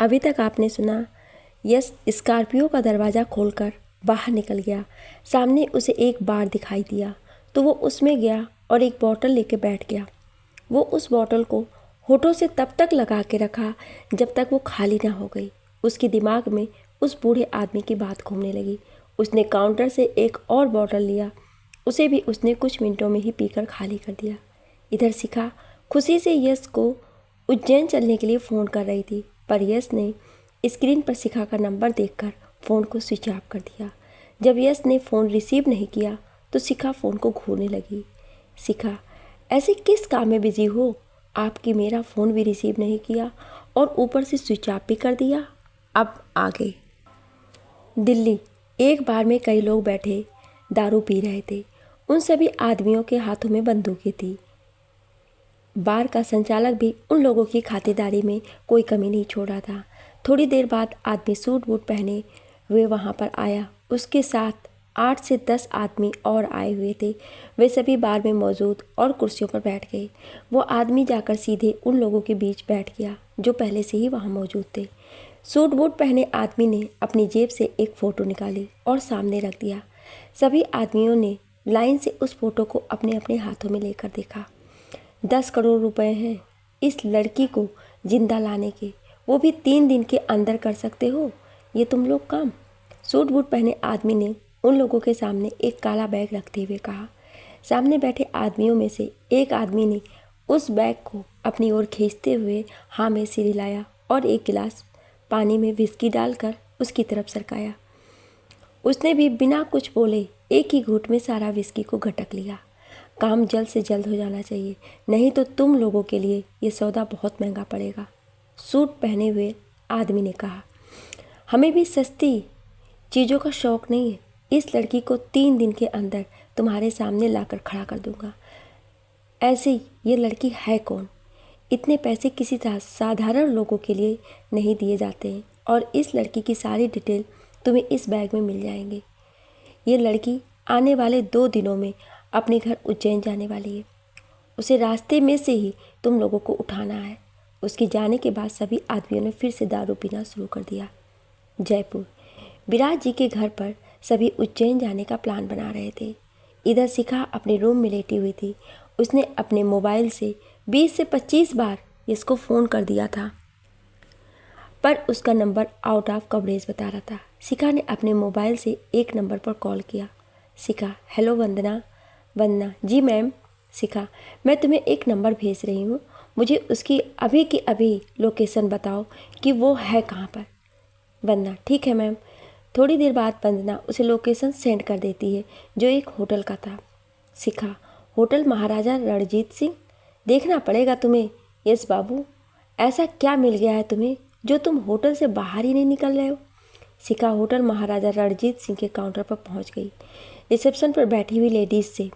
अभी तक आपने सुना, यश स्कॉर्पियो का दरवाज़ा खोलकर बाहर निकल गया। सामने उसे एक बार दिखाई दिया तो वो उसमें गया और एक बोतल लेके बैठ गया। वो उस बोतल को होठों से तब तक लगा के रखा जब तक वो खाली ना हो गई। उसके दिमाग में उस बूढ़े आदमी की बात घूमने लगी। उसने काउंटर से एक और बोतल लिया, उसे भी उसने कुछ मिनटों में ही पीकर खाली कर दिया। इधर शिखा खुशी से यश को उज्जैन चलने के लिए फ़ोन कर रही थी, पर यश ने स्क्रीन पर शिखा का नंबर देखकर फ़ोन को स्विच ऑफ कर दिया। जब यश ने फ़ोन रिसीव नहीं किया तो शिखा फ़ोन को घूरने लगी। शिखा, ऐसे किस काम में बिजी हो आपकी मेरा फ़ोन भी रिसीव नहीं किया और ऊपर से स्विच ऑफ भी कर दिया। अब आगे दिल्ली। एक बार में कई लोग बैठे दारू पी रहे थे। उन सभी आदमियों के हाथों में बंदूकें थी। बार का संचालक भी उन लोगों की खातिरदारी में कोई कमी नहीं छोड़ रहा था। थोड़ी देर बाद आदमी सूट बूट पहने हुए वहाँ पर आया। उसके साथ 8 से 10 आदमी और आए हुए थे। वे सभी बार में मौजूद और कुर्सियों पर बैठ गए। वो आदमी जाकर सीधे उन लोगों के बीच बैठ गया जो पहले से ही वहाँ मौजूद थे। सूट बूट पहने आदमी ने अपनी जेब से एक फ़ोटो निकाली और सामने रख दिया। सभी आदमियों ने लाइन से उस फोटो को अपने अपने हाथों में लेकर देखा। 10 करोड़ रुपए हैं इस लड़की को जिंदा लाने के, वो भी 3 दिन के अंदर कर सकते हो ये तुम लोग काम। सूट बूट पहने आदमी ने उन लोगों के सामने एक काला बैग रखते हुए कहा। सामने बैठे आदमियों में से एक आदमी ने उस बैग को अपनी ओर खींचते हुए हाँ में सिर हिलाया और एक गिलास पानी में विस्की डालकर उसकी तरफ सरकाया। उसने भी बिना कुछ बोले एक ही घूंट में सारा विस्की को घटक लिया। काम जल्द से जल्द हो जाना चाहिए, नहीं तो तुम लोगों के लिए ये सौदा बहुत महंगा पड़ेगा। सूट पहने हुए आदमी ने कहा। हमें भी सस्ती चीज़ों का शौक़ नहीं है। इस लड़की को 3 दिन के अंदर तुम्हारे सामने लाकर खड़ा कर दूंगा। ऐसे ये लड़की है कौन? इतने पैसे किसी साधारण लोगों के लिए नहीं दिए जाते हैं और इस लड़की की सारी डिटेल तुम्हें इस बैग में मिल जाएंगे। ये लड़की आने वाले 2 दिनों में अपने घर उज्जैन जाने वाली है। उसे रास्ते में से ही तुम लोगों को उठाना है। उसके जाने के बाद सभी आदमियों ने फिर से दारू पीना शुरू कर दिया। जयपुर। विराज जी के घर पर सभी उज्जैन जाने का प्लान बना रहे थे। इधर शिखा अपने रूम में लेटी हुई थी। उसने अपने मोबाइल से 20 से 25 बार इसको फ़ोन कर दिया था, पर उसका नंबर आउट ऑफ कवरेज बता रहा था। शिखा ने अपने मोबाइल से एक नंबर पर कॉल किया। शिखा, हेलो वंदना। वंदना, जी मैम। शिखा, मैं तुम्हें एक नंबर भेज रही हूँ, मुझे उसकी अभी की अभी लोकेशन बताओ कि वो है कहाँ पर। वंदना, ठीक है मैम। थोड़ी देर बाद वंदना उसे लोकेशन सेंड कर देती है जो एक होटल का था। शिखा, होटल महाराजा रणजीत सिंह? देखना पड़ेगा तुम्हें यस बाबू, ऐसा क्या मिल गया है तुम्हें जो तुम होटल से बाहर ही नहीं निकल रहे हो। शिखा होटल महाराजा रणजीत सिंह के काउंटर पर पहुंच गई। रिसेप्शन पर बैठी हुई लेडीज़ से,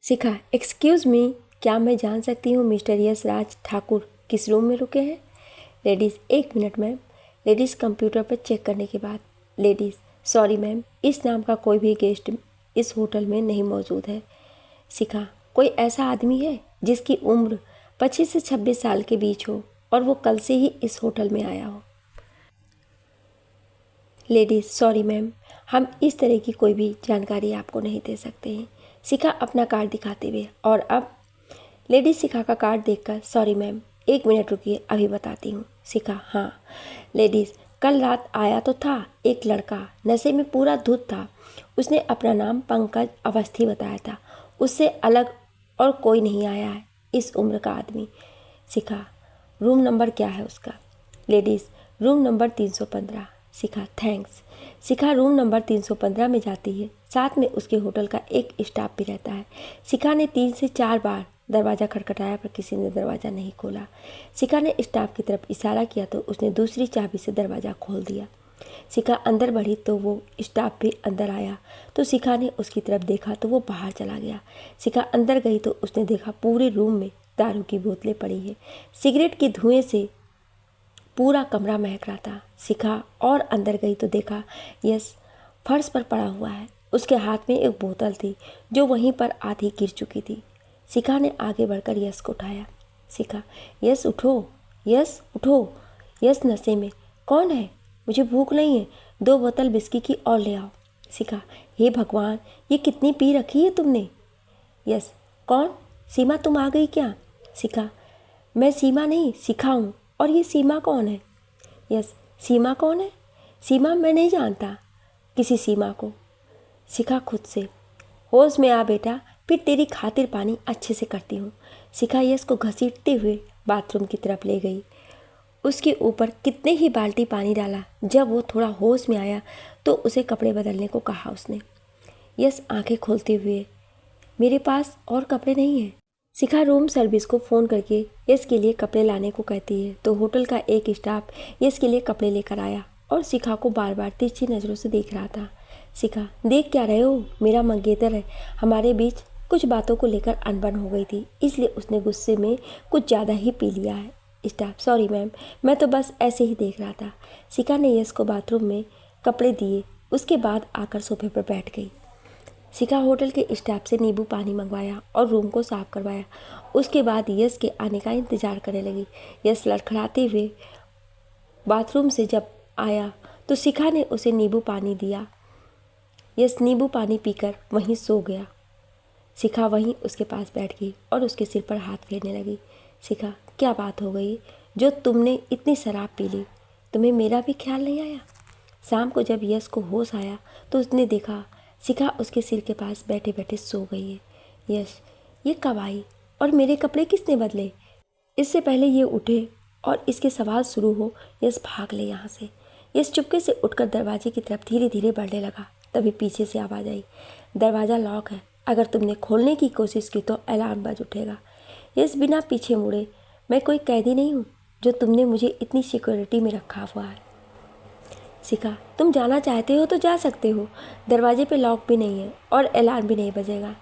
शिखा, एक्सक्यूज़ मी, क्या मैं जान सकती हूँ मिस्टर यश राज ठाकुर किस रूम में रुके हैं? Ladies, 1 minute ma'am. Ladies computer पर चेक करने के बाद, लेडीज़, सॉरी मैम, इस नाम का कोई भी गेस्ट इस होटल में नहीं मौजूद है। शिखा, कोई ऐसा आदमी है जिसकी उम्र 25 से 26 साल के बीच हो और वो कल से ही इस होटल में आया हो? लेडीज़, सॉरी मैम, हम इस तरह की कोई भी जानकारी आपको नहीं दे सकते हैं। शिखा अपना कार्ड दिखाते हुए, और अब? लेडीज़ शिखा का कार्ड देखकर, सॉरी मैम, 1 मिनट रुकिए, अभी बताती हूँ। शिखा, हाँ। लेडीज़, कल रात आया तो था एक लड़का, नशे में पूरा धुत था। उसने अपना नाम पंकज अवस्थी बताया था। उससे अलग और कोई नहीं आया है इस उम्र का आदमी। शिखा, रूम नंबर क्या है उसका? Ladies, room number 315। शिखा, थैंक्स। शिखा रूम नंबर 315 में जाती है। साथ में उसके होटल का एक स्टाफ भी रहता है। शिखा ने 3 से 4 बार दरवाज़ा खटखटाया पर किसी ने दरवाज़ा नहीं खोला। शिखा ने स्टाफ की तरफ इशारा किया तो उसने दूसरी चाबी से दरवाज़ा खोल दिया। शिखा अंदर बढ़ी तो वो स्टाफ भी अंदर आया तो शिखा ने उसकी तरफ देखा तो वो बाहर चला गया। शिखा अंदर गई तो उसने देखा पूरे रूम में दारू की बोतलें पड़ी है। सिगरेट के धुएं से पूरा कमरा महक रहा था। शिखा और अंदर गई तो देखा यश फर्श पर पड़ा हुआ है। उसके हाथ में एक बोतल थी जो वहीं पर आधी गिर चुकी थी। शिखा ने आगे बढ़कर यश को उठाया। शिखा, यश उठो, यश उठो। यश नशे में कौन है? मुझे भूख नहीं है, 2 बोतल विस्की की और ले आओ। शिखा, हे भगवान, ये कितनी पी रखी है तुमने? यस, कौन? सीमा तुम आ गई क्या? शिखा, मैं सीमा नहीं, शिखा हूँ। और ये सीमा कौन है? यस, सीमा कौन है? सीमा, मैं नहीं जानता किसी सीमा को। शिखा खुद से, होश में आ बेटा, फिर तेरी खातिर पानी अच्छे से करती हूँ। शिखा यश को घसीटते हुए बाथरूम की तरफ ले गई। उसके ऊपर कितने ही बाल्टी पानी डाला। जब वो थोड़ा होश में आया तो उसे कपड़े बदलने को कहा उसने। यश आंखें खोलते हुए, मेरे पास और कपड़े नहीं हैं। शिखा रूम सर्विस को फ़ोन करके यश के लिए कपड़े लाने को कहती है तो होटल का एक स्टाफ यश के लिए कपड़े लेकर आया और शिखा को बार बार तिरछी नज़रों से देख रहा था। शिखा, देख क्या रहे हो? मेरा मंगेतर है। हमारे बीच कुछ बातों को लेकर अनबन हो गई थी, इसलिए उसने गुस्से में कुछ ज़्यादा ही पी लिया है। स्टाफ, सॉरी मैम, मैं तो बस ऐसे ही देख रहा था। शिखा ने यश को बाथरूम में कपड़े दिए, उसके बाद आकर सोफे पर बैठ गई। शिखा होटल के स्टाफ से नींबू पानी मंगवाया और रूम को साफ करवाया। उसके बाद यश के आने का इंतज़ार करने लगी। यश लड़खड़ाते हुए बाथरूम से जब आया तो शिखा ने उसे नींबू पानी दिया। यश नींबू पानी पीकर वहीं सो गया। शिखा वहीं उसके पास बैठ गई और उसके सिर पर हाथ फेरने लगी। शिखा, क्या बात हो गई जो तुमने इतनी शराब पी ली? तुम्हें मेरा भी ख्याल नहीं आया? शाम को जब यश को होश आया तो उसने देखा शिखा उसके सिर के पास बैठे बैठे सो गई है। यश, ये कब आई और मेरे कपड़े किसने बदले? इससे पहले ये उठे और इसके सवाल शुरू हो, यश भाग ले यहाँ से। यश चुपके से उठकर दरवाजे की तरफ धीरे धीरे बढ़ने लगा। तभी पीछे से आवाज़ आई, दरवाज़ा लॉक है, अगर तुमने खोलने की कोशिश की तो अलार्म बज उठेगा। यश बिना पीछे मुड़े, मैं कोई कैदी नहीं हूँ जो तुमने मुझे इतनी सिक्योरिटी में रखा हुआ है। शिखा, तुम जाना चाहते हो तो जा सकते हो, दरवाजे पे लॉक भी नहीं है और अलार्म भी नहीं बजेगा।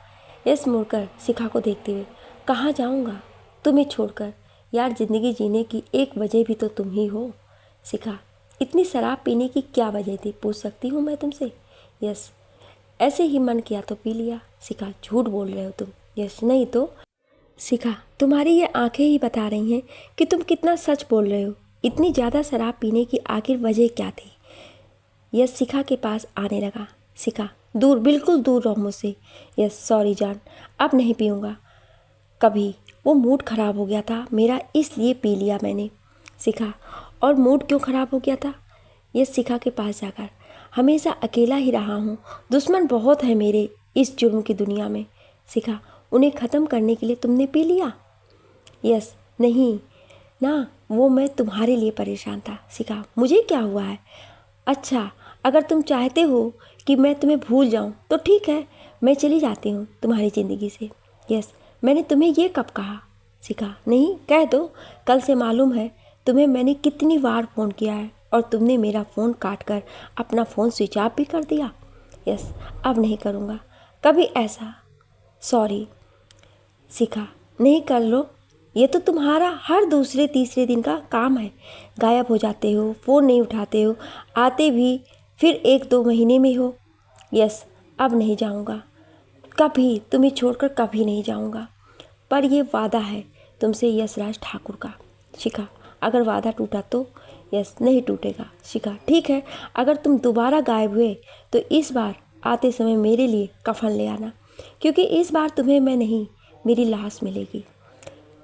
यश मुड़कर शिखा को देखते हुए, कहाँ जाऊँगा तुम्हें छोड़कर? यार, ज़िंदगी जीने की एक वजह भी तो तुम ही हो। शिखा, इतनी शराब पीने की क्या वजह थी, पूछ सकती हूँ मैं तुमसे? यश, ऐसे ही मन किया तो पी लिया। शिखा, झूठ बोल रहे हो तुम। यश, नहीं तो? शिखा, तुम्हारी ये आंखें ही बता रही हैं कि तुम कितना सच बोल रहे हो। इतनी ज़्यादा शराब पीने की आखिर वजह क्या थी? यश शिखा के पास आने लगा। शिखा, दूर, बिल्कुल दूर रहो मुझसे। यश, सॉरी जान, अब नहीं पीऊँगा कभी। वो मूड ख़राब हो गया था मेरा, इसलिए पी लिया मैंने। शिखा, और मूड क्यों ख़राब हो गया था? यश शिखा के पास जाकर, हमेशा अकेला ही रहा हूँ, दुश्मन बहुत है मेरे इस जुर्म की दुनिया में। शिखा, उन्हें ख़त्म करने के लिए तुमने पी लिया? यस, नहीं ना, वो मैं तुम्हारे लिए परेशान था। शिखा, मुझे क्या हुआ है? अच्छा, अगर तुम चाहते हो कि मैं तुम्हें भूल जाऊं तो ठीक है, मैं चली जाती हूं तुम्हारी ज़िंदगी से। यस, मैंने तुम्हें ये कब कहा? शिखा, नहीं, कह दो। कल से मालूम है तुम्हें मैंने कितनी बार फ़ोन किया है और तुमने मेरा फ़ोन काट कर अपना फ़ोन स्विच ऑफ भी कर दिया। यस, अब नहीं करूँगा कभी ऐसा, सॉरी। शिखा, नहीं कर लो, ये तो तुम्हारा हर दूसरे तीसरे दिन का काम है। गायब हो जाते हो, फ़ोन नहीं उठाते हो, आते भी फिर 1-2 महीने में हो। यस, अब नहीं जाऊँगा कभी, तुम्हें छोड़कर कभी नहीं जाऊँगा। पर ये वादा है तुमसे यशराज ठाकुर का। शिखा, अगर वादा टूटा तो? यस, नहीं टूटेगा। शिखा, ठीक है, अगर तुम दोबारा गायब हुए तो इस बार आते समय मेरे लिए कफन ले आना, क्योंकि इस बार तुम्हें मैं नहीं, मेरी लाश मिलेगी।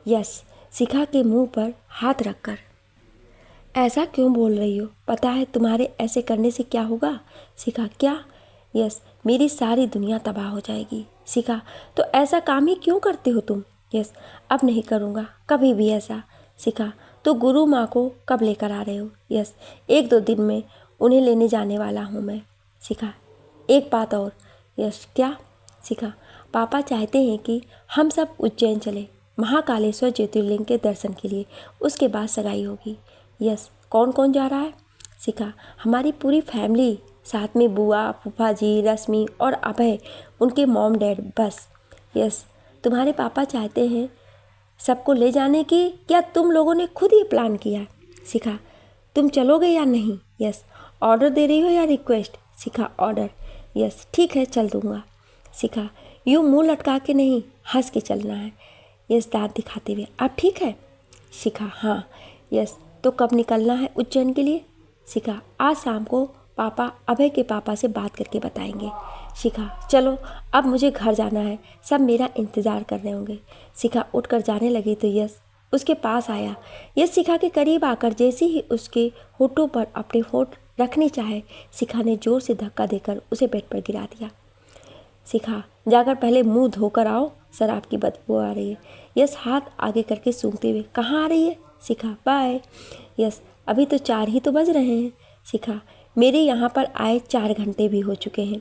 यस, शिखा के मुंह पर हाथ रखकर, ऐसा क्यों बोल रही हो? पता है तुम्हारे ऐसे करने से क्या होगा? शिखा, क्या? यस, मेरी सारी दुनिया तबाह हो जाएगी। शिखा, तो ऐसा काम ही क्यों करते हो तुम? यस, अब नहीं करूँगा कभी भी ऐसा। शिखा, तो गुरु माँ को कब लेकर आ रहे हो? यस, 1-2 दिन में उन्हें लेने जाने वाला हूँ मैं। शिखा, एक बात और। यस, क्या? शिखा, पापा चाहते हैं कि हम सब उज्जैन चले महाकालेश्वर ज्योतिर्लिंग के दर्शन के लिए, उसके बाद सगाई होगी। यस, कौन कौन जा रहा है? शिखा, हमारी पूरी फैमिली, साथ में बुआ, फूफा जी, रश्मि और अभय, उनके मॉम डैड, बस। यस, तुम्हारे पापा चाहते हैं सबको ले जाने की, या तुम लोगों ने खुद ये प्लान किया? शिखा, तुम चलोगे या नहीं? यस, ऑर्डर दे रही हो या रिक्वेस्ट? शिखा, ऑर्डर। यस, ठीक है, चल दूँगा। शिखा, यूँ मुँह लटका के नहीं, हंस के चलना है। यस, दांत दिखाते हुए, अब ठीक है? शिखा, हाँ। यस, तो कब निकलना है उज्जैन के लिए? शिखा, आज शाम को पापा अभय के पापा से बात करके बताएंगे। शिखा, चलो अब मुझे घर जाना है, सब मेरा इंतज़ार कर रहे होंगे। शिखा उठकर जाने लगी तो यश उसके पास आया। यश शिखा के करीब आकर जैसे ही उसके होठों पर अपनी होठ रखनी चाहे, शिखा ने जोर से धक्का देकर उसे बेड पर गिरा दिया। शिखा, जाकर पहले मुंह धोकर आओ, शराब की बदबू आ रही है। यश हाथ आगे करके सूंघते हुए, कहाँ आ रही है? शिखा, बाय। यश, अभी तो 4 ही तो बज रहे हैं। शिखा, मेरे यहाँ पर आए 4 घंटे भी हो चुके हैं।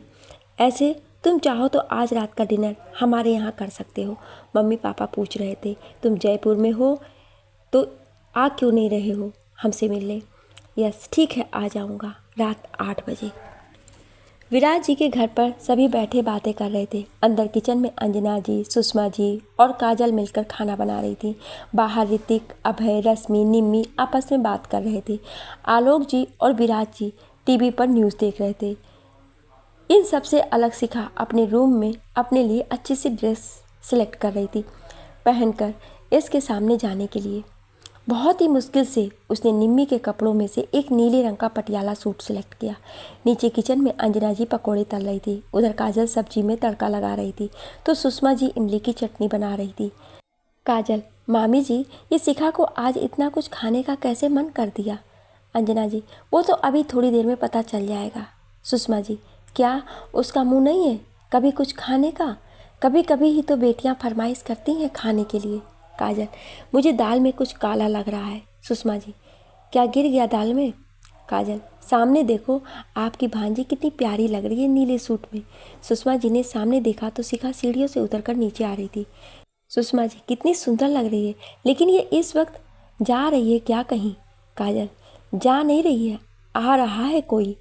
ऐसे तुम चाहो तो आज रात का डिनर हमारे यहाँ कर सकते हो। मम्मी पापा पूछ रहे थे तुम जयपुर में हो तो आ क्यों नहीं रहे हो हमसे मिलने। यस, ठीक है, आ जाऊँगा रात 8 बजे। विराज जी के घर पर सभी बैठे बातें कर रहे थे। अंदर किचन में अंजना जी, सुषमा जी और काजल मिलकर खाना बना रही थी। बाहर ऋतिक, अभय, रश्मि, निम्मी आपस में बात कर रहे थे। आलोक जी और विराज जी टीवी पर न्यूज़ देख रहे थे। इन सबसे अलग शिखा अपने रूम में अपने लिए अच्छी सी ड्रेस सिलेक्ट कर रही थी पहनकर इसके सामने जाने के लिए। बहुत ही मुश्किल से उसने निम्मी के कपड़ों में से एक नीले रंग का पटियाला सूट सिलेक्ट किया। नीचे किचन में अंजना जी पकौड़े तल रही थी, उधर काजल सब्जी में तड़का लगा रही थी तो सुषमा जी इमली की चटनी बना रही थी। काजल, मामी जी, ये शिखा को आज इतना कुछ खाने का कैसे मन कर दिया? अंजना जी, वो तो अभी थोड़ी देर में पता चल जाएगा। सुषमा जी, क्या उसका मुंह नहीं है कभी कुछ खाने का? कभी कभी ही तो बेटियां फरमाइश करती हैं खाने के लिए। काजल, मुझे दाल में कुछ काला लग रहा है। सुषमा जी, क्या गिर गया दाल में? काजल, सामने देखो, आपकी भांजी कितनी प्यारी लग रही है नीले सूट में। सुषमा जी ने सामने देखा तो शिखा सीढ़ियों से उतरकर नीचे आ रही थी। सुषमा जी, कितनी सुंदर लग रही है, लेकिन ये इस वक्त जा रही है क्या कहीं? काजल, जा नहीं रही है, आ रहा है कोई।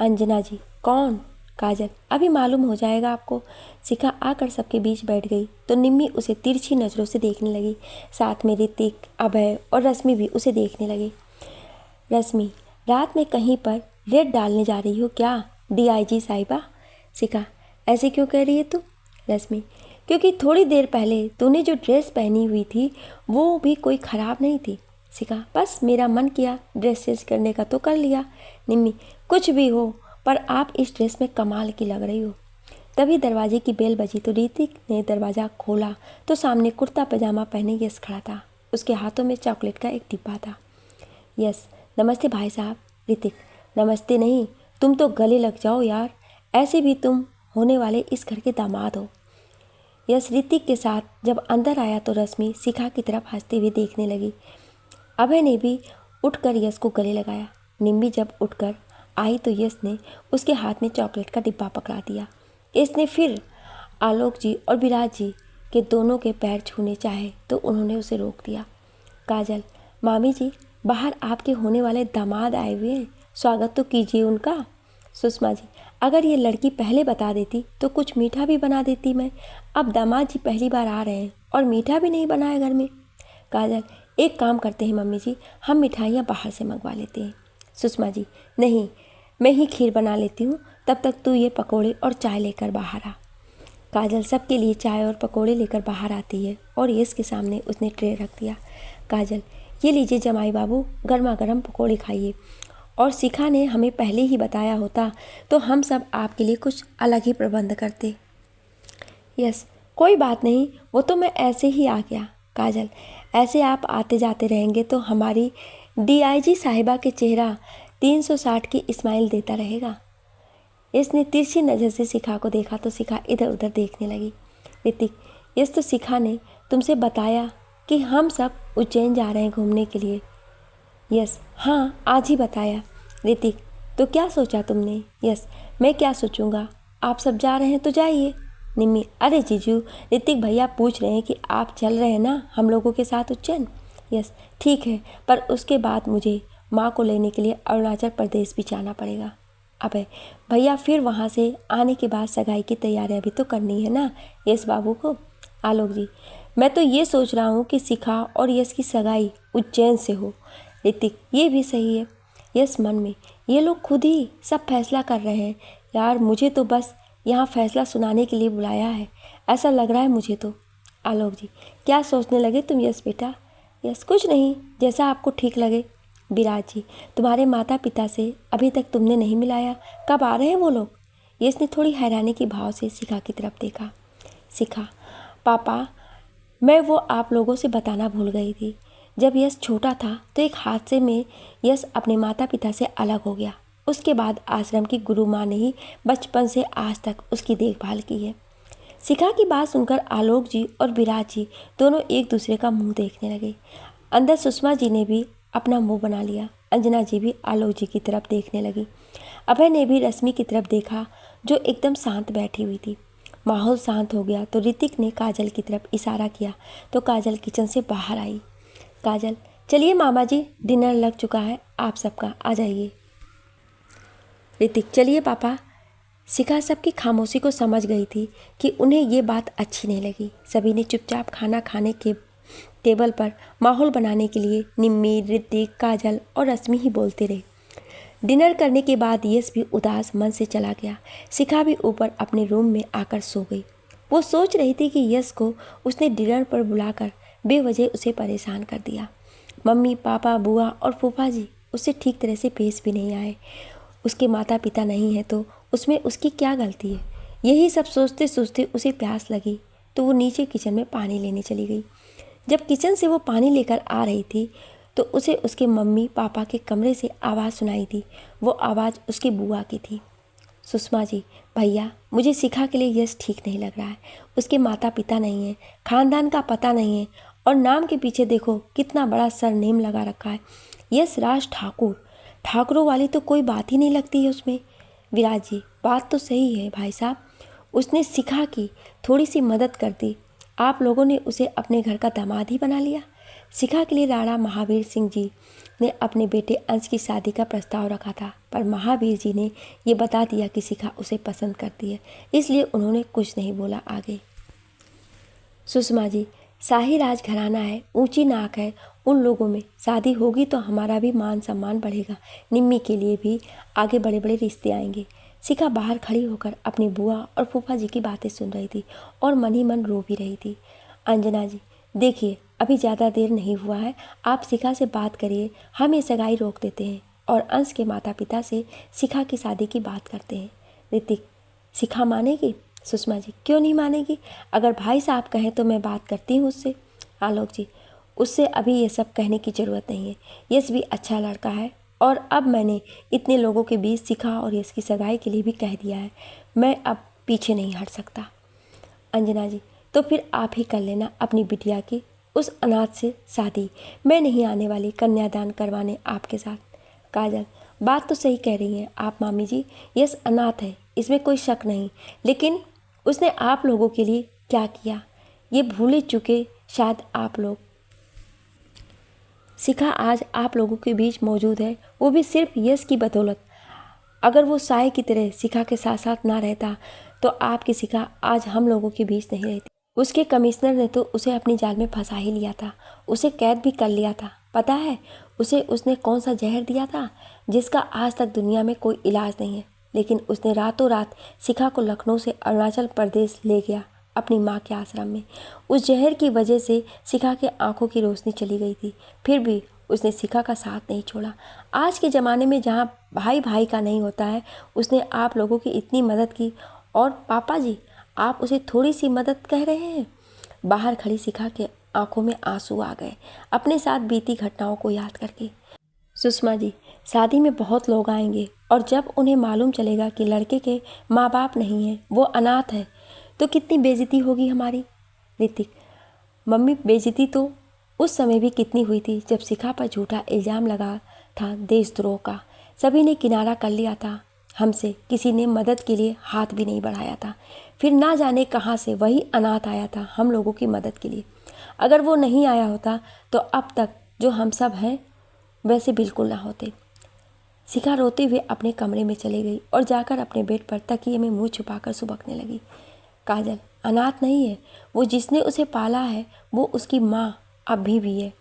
अंजना जी, कौन? काजल, अभी मालूम हो जाएगा आपको। शिखा आकर सबके बीच बैठ गई तो निम्मी उसे तिरछी नज़रों से देखने लगी। साथ में ऋतिक, अभय और रश्मि भी उसे देखने लगी। रश्मि, रात में कहीं पर रेड डालने जा रही हो क्या डीआईजी साहिबा? शिखा, ऐसे क्यों कह रही है तू? रश्मि, क्योंकि थोड़ी देर पहले तूने जो ड्रेस पहनी हुई थी वो भी कोई ख़राब नहीं थी। शिखा, बस मेरा मन किया ड्रेस चेंज करने का तो कर लिया। निम्मी, कुछ भी हो पर आप इस ड्रेस में कमाल की लग रही हो। तभी दरवाजे की बेल बजी तो ऋतिक ने दरवाज़ा खोला तो सामने कुर्ता पजामा पहने यश खड़ा था। उसके हाथों में चॉकलेट का एक डिब्बा था। यस, नमस्ते भाई साहब। ऋतिक, नमस्ते नहीं, तुम तो गले लग जाओ यार, ऐसे भी तुम होने वाले इस घर के दामाद हो। यश ऋतिक के साथ जब अंदर आया तो रश्मि शिखा की तरफ हंसते हुए देखने लगी। अभय ने भी उठकर यश को गले लगाया। निम्मी जब उठकर आई तो यश ने उसके हाथ में चॉकलेट का डिब्बा पकड़ा दिया। इसने फिर आलोक जी और विराज जी के दोनों के पैर छूने चाहे तो उन्होंने उसे रोक दिया। काजल, मामी जी, बाहर आपके होने वाले दामाद आए हुए हैं, स्वागत तो कीजिए उनका। सुषमा जी, अगर ये लड़की पहले बता देती तो कुछ मीठा भी बना देती मैं। अब दामाद जी पहली बार आ रहे हैं और मीठा भी नहीं बनाया घर में। काजल, एक काम करते हैं मम्मी जी, हम मिठाइयाँ बाहर से मंगवा लेते हैं। सुषमा जी, नहीं, मैं ही खीर बना लेती हूँ, तब तक तू ये पकोड़े और चाय लेकर बाहर आ। काजल सबके लिए चाय और पकोड़े लेकर बाहर आती है और यश के सामने उसने ट्रे रख दिया। काजल, ये लीजिए जमाई बाबू, गर्मा गर्म पकोड़े खाइए। और शिखा ने हमें पहले ही बताया होता तो हम सब आपके लिए कुछ अलग ही प्रबंध करते। यस, कोई बात नहीं, वो तो मैं ऐसे ही आ गया। काजल, ऐसे आप आते जाते रहेंगे तो हमारी डीआईजी साहिबा के चेहरा 360 की स्माइल देता रहेगा। इसने तिरछी नज़र से शिखा को देखा तो शिखा इधर उधर देखने लगी। ऋतिक, यस, तो शिखा ने तुमसे बताया कि हम सब उज्जैन जा रहे हैं घूमने के लिए? यस, हाँ, आज ही बताया। ऋतिक, तो क्या सोचा तुमने? यस, मैं क्या सोचूंगा, आप सब जा रहे हैं तो जाइए। निम्मी, अरे जीजू, ऋतिक भैया पूछ रहे हैं कि आप चल रहे हैं ना हम लोगों के साथ उज्जैन? यस, ठीक है, पर उसके बाद मुझे माँ को लेने के लिए अरुणाचल प्रदेश भी जाना पड़ेगा। अबे भैया, फिर वहाँ से आने के बाद सगाई की तैयारियाँ भी तो करनी है ना यश बाबू को। आलोक जी, मैं तो ये सोच रहा हूँ कि शिखा और यश की सगाई उज्जैन से हो। ऋतिक, ये भी सही है। यश मन में, ये लोग खुद ही सब फैसला कर रहे हैं यार, मुझे तो बस यहाँ फैसला सुनाने के लिए बुलाया है, ऐसा लग रहा है मुझे तो। आलोक जी, क्या सोचने लगे तुम यश बेटा? यश, कुछ नहीं, जैसा आपको ठीक लगे। विराज जी, तुम्हारे माता पिता से अभी तक तुमने नहीं मिलाया, कब आ रहे हैं वो लोग? यश ने थोड़ी हैरानी के भाव से शिखा की तरफ देखा। शिखा, पापा मैं वो आप लोगों से बताना भूल गई थी। जब यश छोटा था तो एक हादसे में यश अपने माता पिता से अलग हो गया। उसके बाद आश्रम की गुरु माँ ने ही बचपन से आज तक उसकी देखभाल की है। शिखा की बात सुनकर आलोक जी और विराज जी दोनों एक दूसरे का मुंह देखने लगे। अंदर सुषमा जी ने भी अपना मुंह बना लिया। अंजना जी भी आलोक जी की तरफ देखने लगी। अभय ने भी रश्मि की तरफ देखा जो एकदम शांत बैठी हुई थी। माहौल शांत हो गया तो ऋतिक ने काजल की तरफ इशारा किया तो काजल किचन से बाहर आई। काजल, चलिए मामा जी, डिनर लग चुका है आप सबका, आ जाइए। ऋतिक, चलिए पापा। शिखा सबकी खामोशी को समझ गई थी कि उन्हें ये बात अच्छी नहीं लगी। सभी ने चुपचाप खाना खाने के टेबल पर माहौल बनाने के लिए निम्मी, ऋतिक, काजल और रश्मि ही बोलते रहे। डिनर करने के बाद यश भी उदास मन से चला गया। शिखा भी ऊपर अपने रूम में आकर सो गई। वो सोच रही थी कि यश को उसने डिनर पर बुलाकर बेवजह उसे परेशान कर दिया। मम्मी, पापा, बुआ और फूफा जी उससे ठीक तरह से पेश भी नहीं आए। उसके माता पिता नहीं है तो उसमें उसकी क्या गलती है? यही सब सोचते सोचते उसे प्यास लगी तो वो नीचे किचन में पानी लेने चली गई। जब किचन से वो पानी लेकर आ रही थी तो उसे उसके मम्मी पापा के कमरे से आवाज़ सुनाई दी। वो आवाज़ उसकी बुआ की थी। सुषमा जी, भैया, मुझे शिखा के लिए यश ठीक नहीं लग रहा है। उसके माता पिता नहीं है, खानदान का पता नहीं है और नाम के पीछे देखो कितना बड़ा सरनेम लगा रखा है, यश राज ठाकुर। ठाकुरों वाली तो कोई बात ही नहीं लगती है उसमें। विराज जी, बात तो सही है भाई साहब, उसने शिखा की थोड़ी सी मदद कर दी, आप लोगों ने उसे अपने घर का दामाद ही बना लिया। शिखा के लिए राणा महावीर सिंह जी ने अपने बेटे अंश की शादी का प्रस्ताव रखा था, पर महावीर जी ने ये बता दिया कि शिखा उसे पसंद करती है, इसलिए उन्होंने कुछ नहीं बोला आगे। सुषमा जी, शाही राज घराना है, ऊंची नाक है उन लोगों में, शादी होगी तो हमारा भी मान सम्मान बढ़ेगा, निम्मी के लिए भी आगे बड़े बड़े रिश्ते आएंगे। शिखा बाहर खड़ी होकर अपनी बुआ और फूफा जी की बातें सुन रही थी और मन ही मन रो भी रही थी। अंजना जी, देखिए अभी ज़्यादा देर नहीं हुआ है, आप शिखा से बात करिए, हम ये सगाई रोक देते हैं और अंश के माता पिता से शिखा की शादी की बात करते हैं। ऋतिक, शिखा मानेगी? सुषमा जी, क्यों नहीं मानेगी, अगर भाई साहब कहें तो मैं बात करती हूँ उससे। आलोक जी, उससे अभी ये सब कहने की ज़रूरत नहीं है, यश भी अच्छा लड़का है और अब मैंने इतने लोगों के बीच शिखा और यश की सगाई के लिए भी कह दिया है, मैं अब पीछे नहीं हट सकता। अंजना जी, तो फिर आप ही कर लेना अपनी बिटिया की उस अनाथ से शादी, मैं नहीं आने वाली कन्यादान करवाने आपके साथ। काजल, बात तो सही कह रही हैं आप मामी जी, यश अनाथ है इसमें कोई शक नहीं, लेकिन उसने आप लोगों के लिए क्या किया ये भूले चुके शायद आप लोग। शिखा आज आप लोगों के बीच मौजूद है, वो भी सिर्फ यश की बदौलत। अगर वो साय की तरह शिखा के साथ साथ ना रहता तो आपकी शिखा आज हम लोगों के बीच नहीं रहती। उसके कमिश्नर ने तो उसे अपनी जाल में फंसा ही लिया था, उसे कैद भी कर लिया था। पता है उसने कौन सा जहर दिया था जिसका आज तक दुनिया में कोई इलाज नहीं है, लेकिन उसने रातों रात शिखा को लखनऊ से अरुणाचल प्रदेश ले गया अपनी माँ के आश्रम में। उस जहर की वजह से शिखा के आंखों की रोशनी चली गई थी, फिर भी उसने शिखा का साथ नहीं छोड़ा। आज के ज़माने में जहाँ भाई भाई का नहीं होता है, उसने आप लोगों की इतनी मदद की और पापा जी आप उसे थोड़ी सी मदद कह रहे हैं। बाहर खड़ी शिखा के आंखों में आंसू आ गए अपने साथ बीती घटनाओं को याद करके। सुषमा जी, शादी में बहुत लोग आएंगे और जब उन्हें मालूम चलेगा कि लड़के के माँ बाप नहीं है, वो अनाथ है, तो कितनी बेइज्जती होगी हमारी। ऋतिक, मम्मी बेइज्जती तो उस समय भी कितनी हुई थी जब शिखा पर झूठा इल्ज़ाम लगा था देशद्रोह का। सभी ने किनारा कर लिया था हमसे, किसी ने मदद के लिए हाथ भी नहीं बढ़ाया था। फिर ना जाने कहाँ से वही अनाथ आया था हम लोगों की मदद के लिए। अगर वो नहीं आया होता तो अब तक जो हम सब हैं वैसे बिल्कुल ना होते। शिखा रोते हुए अपने कमरे में चली गई और जाकर अपने बेड पर तकिए में मुंह छुपाकर सुबकने लगी। काजल, अनाथ नहीं है, वो जिसने उसे पाला है वो उसकी माँ अभी भी है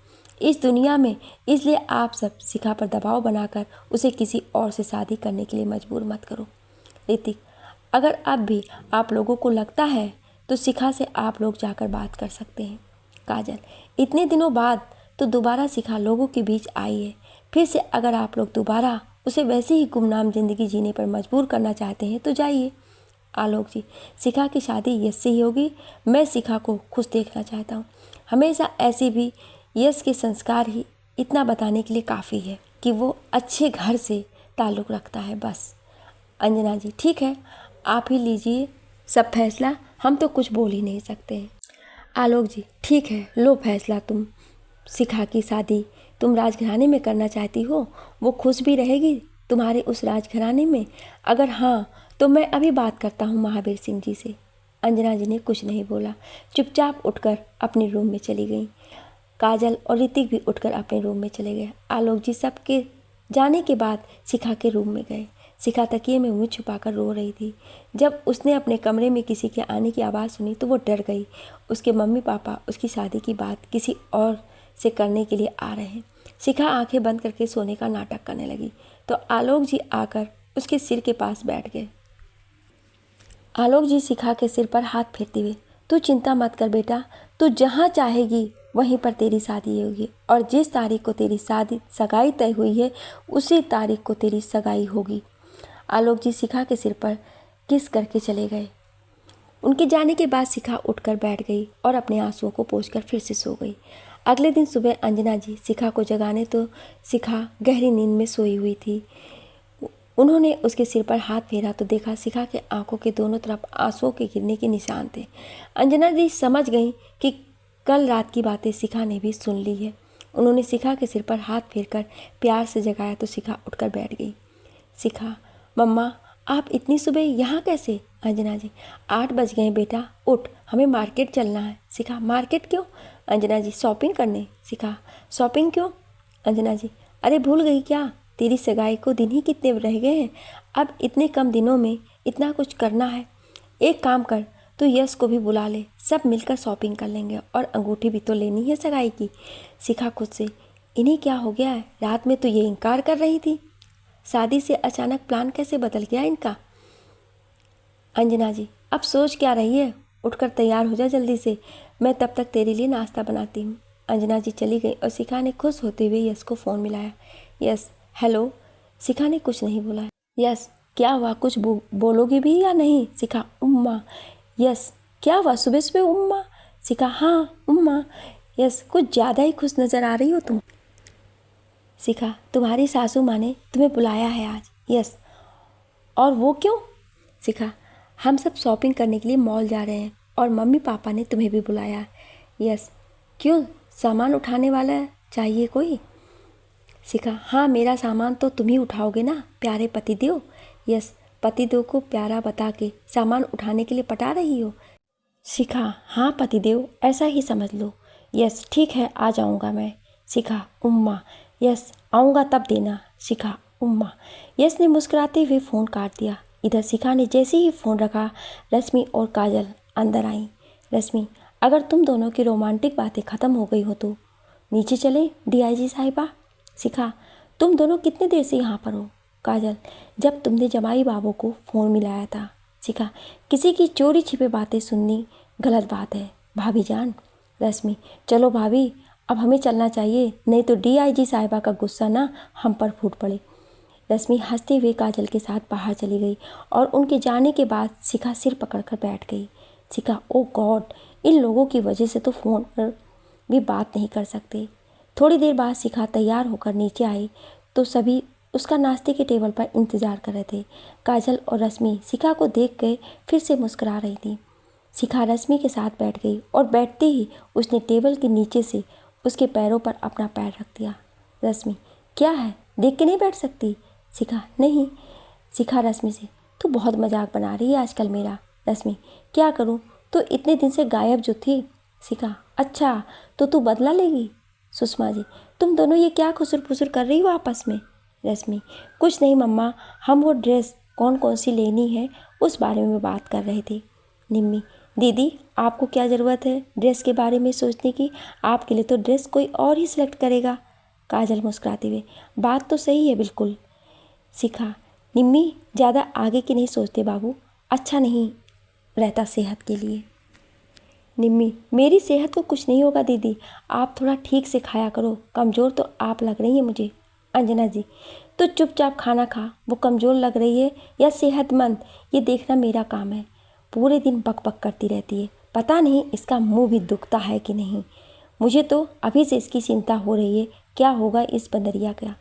इस दुनिया में, इसलिए आप सब शिखा पर दबाव बनाकर उसे किसी और से शादी करने के लिए मजबूर मत करो। ऋतिक, अगर अब भी आप लोगों को लगता है तो शिखा से आप लोग जाकर बात कर सकते हैं। काजल, इतने दिनों बाद तो दोबारा शिखा लोगों के बीच आई है, फिर से अगर आप लोग दोबारा उसे वैसे ही गुमनाम ज़िंदगी जीने पर मजबूर करना चाहते हैं तो जाइए। आलोक जी, शिखा की शादी यश से ही होगी। मैं शिखा को खुश देखना चाहता हूँ। हमेशा ऐसी भी यश के संस्कार ही इतना बताने के लिए काफ़ी है कि वो अच्छे घर से ताल्लुक़ रखता है बस। अंजना जी, ठीक है, आप ही लीजिए सब फैसला, हम तो कुछ बोल ही नहीं सकते हैं। आलोक जी, ठीक है, लो फैसला तुम। शिखा की शादी तुम राजघराने में करना चाहती हो, वो खुश भी रहेगी तुम्हारे उस राजघराने में? अगर हाँ तो मैं अभी बात करता हूँ महावीर सिंह जी से। अंजना जी ने कुछ नहीं बोला, चुपचाप उठकर अपने रूम में चली गई। काजल और ऋतिक भी उठकर अपने रूम में चले गए। आलोक जी सबके जाने के बाद शिखा के रूम में गए। शिखा तकिए में मुँह छुपाकर रो रही थी। जब उसने अपने कमरे में किसी के आने की आवाज़ सुनी तो वो डर गई। उसके मम्मी पापा उसकी शादी की बात किसी और से करने के लिए आ रहे हैं। शिखा आंखें बंद करके सोने का नाटक करने लगी तो आलोक जी आकर उसके सिर के पास बैठ गए। आलोक जी शिखा के सिर पर हाथ फेरते हुए, तू चिंता मत कर बेटा, तू जहाँ चाहेगी वहीं पर तेरी शादी होगी और जिस तारीख को तेरी सगाई तय हुई है उसी तारीख को तेरी सगाई होगी। आलोक जी शिखा के सिर पर किस करके चले गए। उनके जाने के बाद शिखा उठकर बैठ गई और अपने आंसुओं को पोंछकर फिर से सो गई। अगले दिन सुबह अंजना जी शिखा को जगाने तो शिखा गहरी नींद में सोई हुई थी। उन्होंने उसके सिर पर हाथ फेरा तो देखा शिखा के आंखों के दोनों तरफ आंसुओं के गिरने के निशान थे। अंजना जी समझ गई कि कल रात की बातें शिखा ने भी सुन ली है। उन्होंने शिखा के सिर पर हाथ फेरकर प्यार से जगाया तो शिखा उठकर बैठ गई। शिखा, मम्मा आप इतनी सुबह यहाँ कैसे? अंजना जी, 8 बज गए बेटा, उठ, हमें मार्केट चलना है। शिखा, मार्केट क्यों? अंजना जी, शॉपिंग करने। शिखा, शॉपिंग क्यों? अंजना जी, अरे भूल गई क्या, तेरी सगाई को दिन ही कितने रह गए हैं, अब इतने कम दिनों में इतना कुछ करना है। एक काम कर, तू यश को भी बुला ले, सब मिलकर शॉपिंग कर लेंगे और अंगूठी भी तो लेनी है सगाई की। शिखा खुद से, इन्हें क्या हो गया है, रात में तो ये इनकार कर रही थी, शादी से अचानक प्लान कैसे बदल गया इनका। अंजना जी, अब सोच क्या रही है, उठकर तैयार हो जा जल्दी से, मैं तब तक तेरे लिए नाश्ता बनाती हूँ। अंजना जी चली गई और शिखा ने खुश होते हुए यश को फ़ोन मिलाया। Yes, hello. शिखा ने कुछ नहीं बोला। यस, क्या हुआ, कुछ बोलोगी भी या नहीं? शिखा, उम्मा। यस, क्या हुआ, सुबह सुबह उम्मा? शिखा, हाँ उम्मा। यस, कुछ ज़्यादा ही खुश नज़र आ रही हो तुम। शिखा, तुम्हारी सासू माँ ने तुम्हें बुलाया है आज। यस, और वो क्यों? शिखा, हम सब शॉपिंग करने के लिए मॉल जा रहे हैं और मम्मी पापा ने तुम्हें भी बुलाया। यस, क्यों, सामान उठाने वाला चाहिए कोई? शिखा, हाँ मेरा सामान तो तुम ही उठाओगे ना प्यारे पतिदेव। यस, पतिदेव को प्यारा बता के सामान उठाने के लिए पटा रही हो। शिखा, हाँ पतिदेव, ऐसा ही समझ लो। यस, ठीक है, आ जाऊँगा मैं। शिखा, उम्मा। यस, आऊँगा तब देना। शिखा, उम्मा। यस ने मुस्कुराते हुए फ़ोन काट दिया। इधर शिखा ने जैसे ही फ़ोन रखा, रश्मि और काजल अंदर आई। रश्मि, अगर तुम दोनों की रोमांटिक बातें ख़त्म हो गई हो तो नीचे चले डीआईजी साहिबा। शिखा, तुम दोनों कितनी देर से यहाँ पर हो? काजल, जब तुमने जमाई बाबू को फ़ोन मिलाया था। शिखा, किसी की चोरी छिपे बातें सुननी गलत बात है भाभी जान। रश्मि, चलो भाभी, अब हमें चलना चाहिए, नहीं तो डीआईजी साहिबा का गुस्सा ना हम पर फूट पड़े। रश्मि हंसते हुए काजल के साथ बाहर चली गई और उनके जाने के बाद शिखा सिर पकड़कर बैठ गई। शिखा, ओ गॉड, इन लोगों की वजह से तो फ़ोन पर भी बात नहीं कर सकते। थोड़ी देर बाद शिखा तैयार होकर नीचे आई तो सभी उसका नाश्ते के टेबल पर इंतज़ार कर रहे थे। काजल और रश्मि शिखा को देख के फिर से मुस्कुरा रही थी। शिखा रश्मि के साथ बैठ गई और बैठते ही उसने टेबल के नीचे से उसके पैरों पर अपना पैर रख दिया। रश्मि, क्या है, देख के नहीं बैठ सकती? शिखा, नहीं। शिखा रश्मि से, तू बहुत मजाक बना रही है आजकल मेरा। रश्मि, क्या करूँ, तो इतने दिन से गायब जो थी। शिखा, अच्छा तो तू बदला लेगी। सुषमा जी, तुम दोनों ये क्या खुसुर फुसुर कर रही हो आपस में? रश्मि, कुछ नहीं मम्मा, हम वो ड्रेस कौन कौन सी लेनी है उस बारे में बात कर रहे थे। निम्मी, दीदी आपको क्या ज़रूरत है ड्रेस के बारे में सोचने की, आपके लिए तो ड्रेस कोई और ही सिलेक्ट करेगा। काजल मुस्कुराते हुए, बात तो सही है बिल्कुल। शिखा, निम्मी ज़्यादा आगे की नहीं सोचते बाबू, अच्छा नहीं रहता सेहत के लिए। निम्मी, मेरी सेहत को कुछ नहीं होगा दीदी, आप थोड़ा ठीक से खाया करो, कमज़ोर तो आप लग रही हैं मुझे। अंजना जी, तो चुपचाप खाना खा। वो कमज़ोर लग रही है या सेहतमंद, ये देखना मेरा काम है। पूरे दिन बक बक करती रहती है, पता नहीं इसका मुंह भी दुखता है कि नहीं। मुझे तो अभी से इसकी चिंता हो रही है, क्या होगा इस बंदरिया का।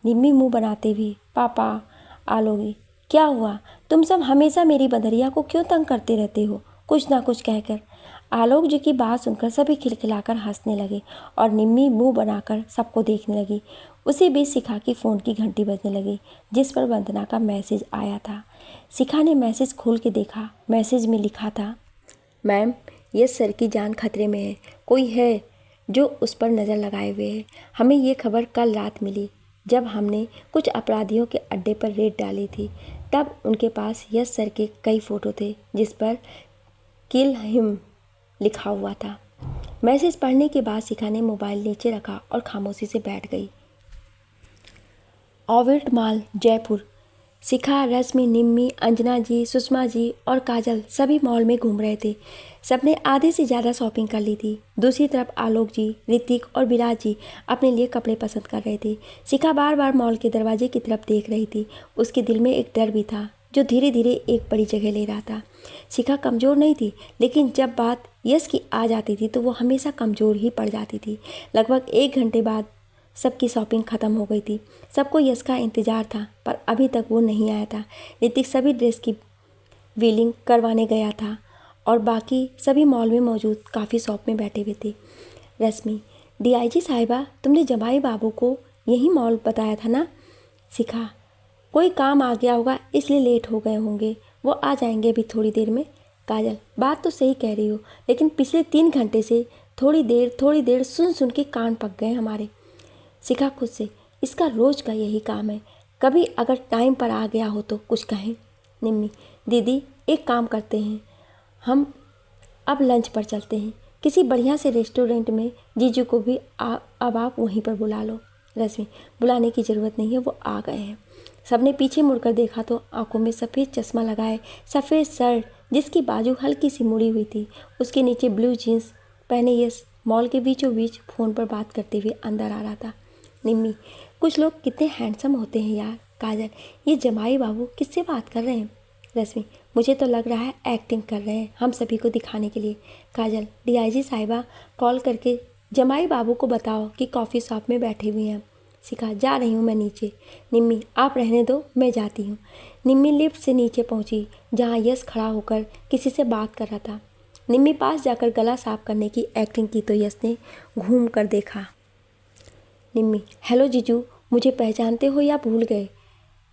निम्मी मुंह बनाते हुए, पापा आलोगी, क्या हुआ? तुम सब हमेशा मेरी बंदरिया को क्यों तंग करते रहते हो, कुछ ना कुछ कहकर। आलोक जी की बात सुनकर सभी खिलखिलाकर हंसने लगे और निम्मी मुंह बनाकर सबको देखने लगी। उसी बीच शिखा की फ़ोन की घंटी बजने लगी, जिस पर वंदना का मैसेज आया था। शिखा ने मैसेज खोल के देखा। मैसेज में लिखा था, मैम, यस सर की जान खतरे में है। कोई है जो उस पर नज़र लगाए हुए है। हमें ये खबर कल रात मिली जब हमने कुछ अपराधियों के अड्डे पर रेड डाली थी। तब उनके पास यस सर के कई फ़ोटो थे जिस पर किल हिम लिखा हुआ था। मैसेज पढ़ने के बाद शिखा ने मोबाइल नीचे रखा और खामोशी से बैठ गई। Orbit mall, Jaipur. शिखा, रश्मि, निम्मी, अंजना जी, सुषमा जी और काजल सभी मॉल में घूम रहे थे। सबने आधे से ज़्यादा शॉपिंग कर ली थी। दूसरी तरफ आलोक जी, ऋतिक और विराज जी अपने लिए कपड़े पसंद कर रहे थे। शिखा बार बार मॉल के दरवाजे की तरफ देख रही थी। उसके दिल में एक डर भी था जो धीरे धीरे एक बड़ी जगह ले रहा था। शिखा कमज़ोर नहीं थी, लेकिन जब बात यश की आ जाती थी तो वो हमेशा कमज़ोर ही पड़ जाती थी। लगभग 1 घंटे बाद सबकी शॉपिंग ख़त्म हो गई थी। सबको यश का इंतज़ार था, पर अभी तक वो नहीं आया था। ऋतिक सभी ड्रेस की व्हीलिंग करवाने गया था और बाकी सभी मॉल में मौजूद काफ़ी शॉप में बैठे हुए थे। रश्मि, डीआईजी साहिबा, तुमने जमाई बाबू को यही मॉल बताया था ना? शिखा, कोई काम आ गया होगा इसलिए लेट हो गए होंगे, वो आ जाएंगे अभी थोड़ी देर में। काजल, बात तो सही कह रही हो, लेकिन पिछले 3 घंटे से थोड़ी देर सुन सुन के कान पक गए हमारे। शिखा खुद से, इसका रोज़ का यही काम है, कभी अगर टाइम पर आ गया हो तो कुछ कहें। निम्मी, दीदी एक काम करते हैं, हम अब लंच पर चलते हैं किसी बढ़िया से रेस्टोरेंट में। जीजू को भी अब आप वहीं पर बुला लो। रश्मि, बुलाने की ज़रूरत नहीं है, वो आ गए हैं। सबने पीछे मुड़कर देखा तो आंखों में सफ़ेद चश्मा लगाए, सफ़ेद शर्ट जिसकी बाजू हल्की सी मुड़ी हुई थी, उसके नीचे ब्लू जीन्स पहने यस मॉल के बीचों बीच फ़ोन पर बात करते हुए अंदर आ रहा था। निम्मी, कुछ लोग कितने हैंडसम होते हैं यार। काजल, ये जमाई बाबू किससे बात कर रहे हैं? रश्मि, मुझे तो लग रहा है एक्टिंग कर रहे हैं हम सभी को दिखाने के लिए। काजल, डीआईजी साहिबा कॉल करके जमाई बाबू को बताओ कि कॉफ़ी शॉप में बैठे हुए हैं। शिखा, जा रही हूँ मैं नीचे। निम्मी, आप रहने दो, मैं जाती हूँ। निम्मी लिफ्ट से नीचे पहुँची जहाँ यश खड़ा होकर किसी से बात कर रहा था। निम्मी पास जाकर गला साफ करने की एक्टिंग की तो यश ने घूम कर देखा। निम्मी, हेलो जीजू, मुझे पहचानते हो या भूल गए?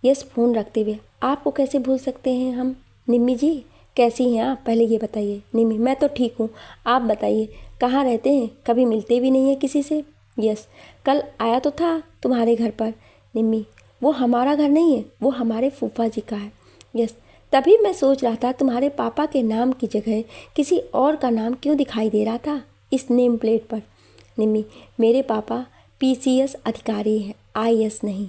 यश फ़ोन रखते हुए, आपको कैसे भूल सकते हैं हम। निम्मी जी, कैसी हैं आप, पहले ये बताइए। निम्मी, मैं तो ठीक हूँ, आप बताइए कहाँ रहते हैं, कभी मिलते भी नहीं हैं किसी से। यस, कल आया तो था तुम्हारे घर पर। निम्मी, वो हमारा घर नहीं है, वो हमारे फूफा जी का है। यस, तभी मैं सोच रहा था तुम्हारे पापा के नाम की जगह किसी और का नाम क्यों दिखाई दे रहा था इस नेम प्लेट पर। निम्मी, मेरे पापा पीसीएस अधिकारी हैं, आईएएस नहीं।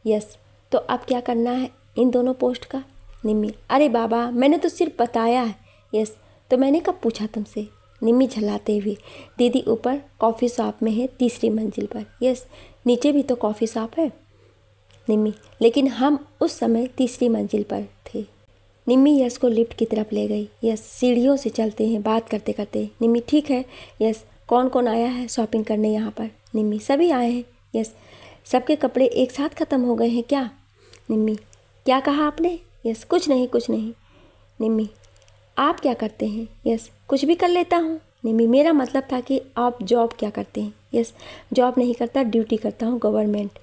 यस, तो अब क्या करना है इन दोनों पोस्ट का? निम्मी, अरे बाबा, मैंने तो सिर्फ बताया है। यस, तो मैंने कब पूछा तुमसे? निम्मी झल्लाते हुए, दीदी ऊपर कॉफ़ी शॉप में है 3री मंजिल पर। यस, नीचे भी तो कॉफ़ी शॉप है। निम्मी, लेकिन हम उस समय 3री मंजिल पर थे। निम्मी यस को लिफ्ट की तरफ ले गई। यस, सीढ़ियों से चलते हैं बात करते करते। निम्मी, ठीक है। यस, कौन कौन आया है शॉपिंग करने यहाँ पर? निम्मी, सभी आए हैं। यस, सबके कपड़े एक साथ ख़त्म हो गए हैं क्या? निम्मी, क्या कहा आपने? यस, कुछ नहीं कुछ नहीं। निम्मी, आप क्या करते हैं? यस, कुछ भी कर लेता हूँ। निम्मी, मेरा मतलब था कि आप जॉब क्या करते हैं? यस, जॉब नहीं करता, ड्यूटी करता हूँ गवर्नमेंट।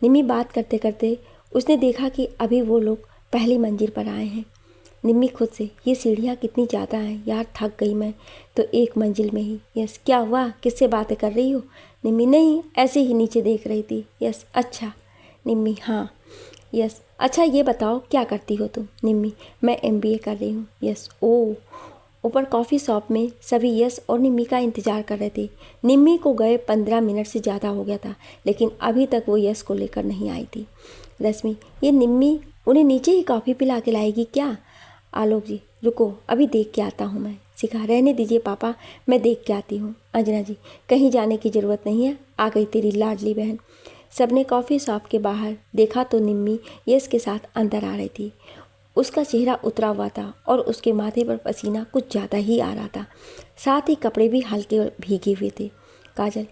निम्मी बात करते करते उसने देखा कि अभी वो लोग पहली मंजिल पर आए हैं। निम्मी खुद से, ये सीढ़ियाँ कितनी ज़्यादा हैं यार, थक गई मैं तो 1 मंजिल में ही। यस, क्या हुआ, किससे बातें कर रही हो? निम्मी, नहीं, ऐसे ही नीचे देख रही थी। यस, अच्छा। निम्मी, हाँ। यस, अच्छा ये बताओ क्या करती हो तुम? निम्मी, मैं एमबीए कर रही हूँ। यस, ओह। ऊपर कॉफ़ी शॉप में सभी यस और निम्मी का इंतज़ार कर रहे थे। निम्मी को गए 15 मिनट से ज़्यादा हो गया था, लेकिन अभी तक वो यस को लेकर नहीं आई थी। रश्मि, ये निम्मी उन्हें नीचे ही कॉफ़ी पिला के लाएगी क्या? आलोक जी, रुको, अभी देख के आता हूँ मैं। शिखा, रहने दीजिए पापा, मैं देख के आती हूँ। अंजना जी, कहीं जाने की ज़रूरत नहीं है, आ गई तेरी लाडली बहन। सबने कॉफ़ी शॉप के बाहर देखा तो निम्मी यश के साथ अंदर आ रही थी। उसका चेहरा उतरा हुआ था और उसके माथे पर पसीना कुछ ज़्यादा ही आ रहा था, साथ ही कपड़े भी हल्के और भीगे हुए थे। काजल,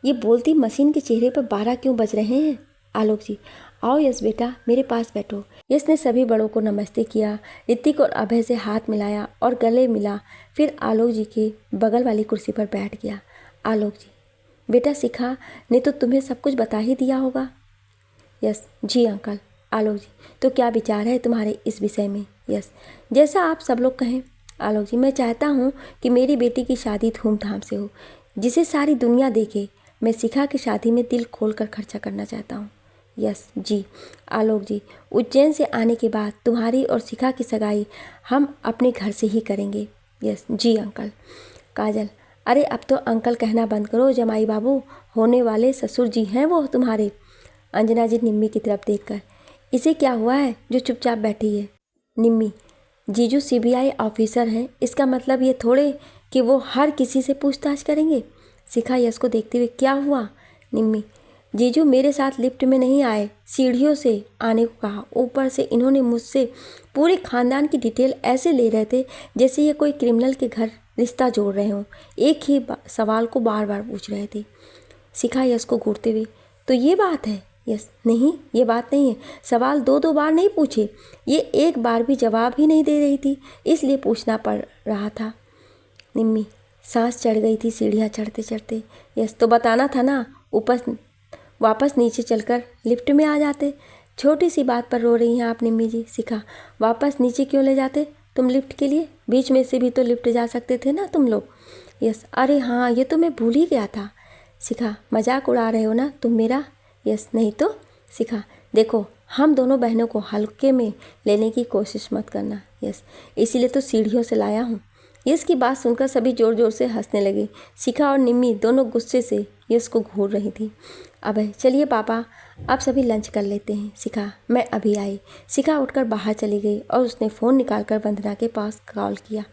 ये बोलती मशीन के चेहरे पर 12 क्यों बज रहे हैं? आलोक जी, आओ यश बेटा, मेरे पास बैठो। यश ने सभी बड़ों को नमस्ते किया, ऋतिक और अभय से हाथ मिलाया और गले मिला, फिर आलोक जी के बगल वाली कुर्सी पर बैठ गया। आलोक जी, बेटा शिखा ने तो तुम्हें सब कुछ बता ही दिया होगा। यस, जी अंकल। आलोक जी, तो क्या विचार है तुम्हारे इस विषय में? यस, जैसा आप सब लोग कहें। आलोक जी, मैं चाहता हूँ कि मेरी बेटी की शादी धूमधाम से हो, जिसे सारी दुनिया देखे। मैं शिखा की शादी में दिल खोल कर खर्चा करना चाहता हूँ। यस जी। आलोक जी, उज्जैन से आने के बाद तुम्हारी और शिखा की सगाई हम अपने घर से ही करेंगे। यस जी अंकल। काजल, अरे अब तो अंकल कहना बंद करो जमाई बाबू, होने वाले ससुर जी हैं वो तुम्हारे। अंजना जी निम्मी की तरफ देखकर, इसे क्या हुआ है जो चुपचाप बैठी है? निम्मी, जीजू सीबीआई ऑफिसर हैं, इसका मतलब ये थोड़े कि वो हर किसी से पूछताछ करेंगे। शिखा यश को देखते हुए, क्या हुआ? निम्मी, जीजू मेरे साथ लिफ्ट में नहीं आए, सीढ़ियों से आने को कहा। ऊपर से इन्होंने मुझसे पूरे खानदान की डिटेल ऐसे ले रहे थे जैसे ये कोई क्रिमिनल के घर रिश्ता जोड़ रहे हों। एक ही सवाल को बार बार पूछ रहे थे। शिखा यश को घूरते हुए, तो ये बात है? यस, नहीं ये बात नहीं है। सवाल दो दो बार नहीं पूछे, ये एक बार भी जवाब ही नहीं दे रही थी, इसलिए पूछना पड़ रहा था। निम्मी, सांस चढ़ गई थी सीढ़ियाँ चढ़ते चढ़ते। यस, तो बताना था ना, ऊपर वापस नीचे चलकर लिफ्ट में आ जाते। छोटी सी बात पर रो रही हैं आप निम्मी जी। शिखा, वापस नीचे क्यों ले जाते तुम लिफ्ट के लिए? बीच में से भी तो लिफ्ट जा सकते थे ना तुम लोग। यस, अरे हाँ, ये तो मैं भूल ही गया था। शिखा, मजाक उड़ा रहे हो ना तुम मेरा? यस, नहीं तो। शिखा, देखो हम दोनों बहनों को हल्के में लेने की कोशिश मत करना। यस, इसीलिए तो सीढ़ियों से लाया हूँ। यश की बात सुनकर सभी ज़ोर ज़ोर से हंसने लगे। शिखा और निम्मी दोनों गुस्से से यश को घूर रही थी। अबे चलिए पापा, अब सभी लंच कर लेते हैं। शिखा, मैं अभी आई। शिखा उठकर बाहर चली गई और उसने फ़ोन निकालकर वंदना के पास कॉल किया।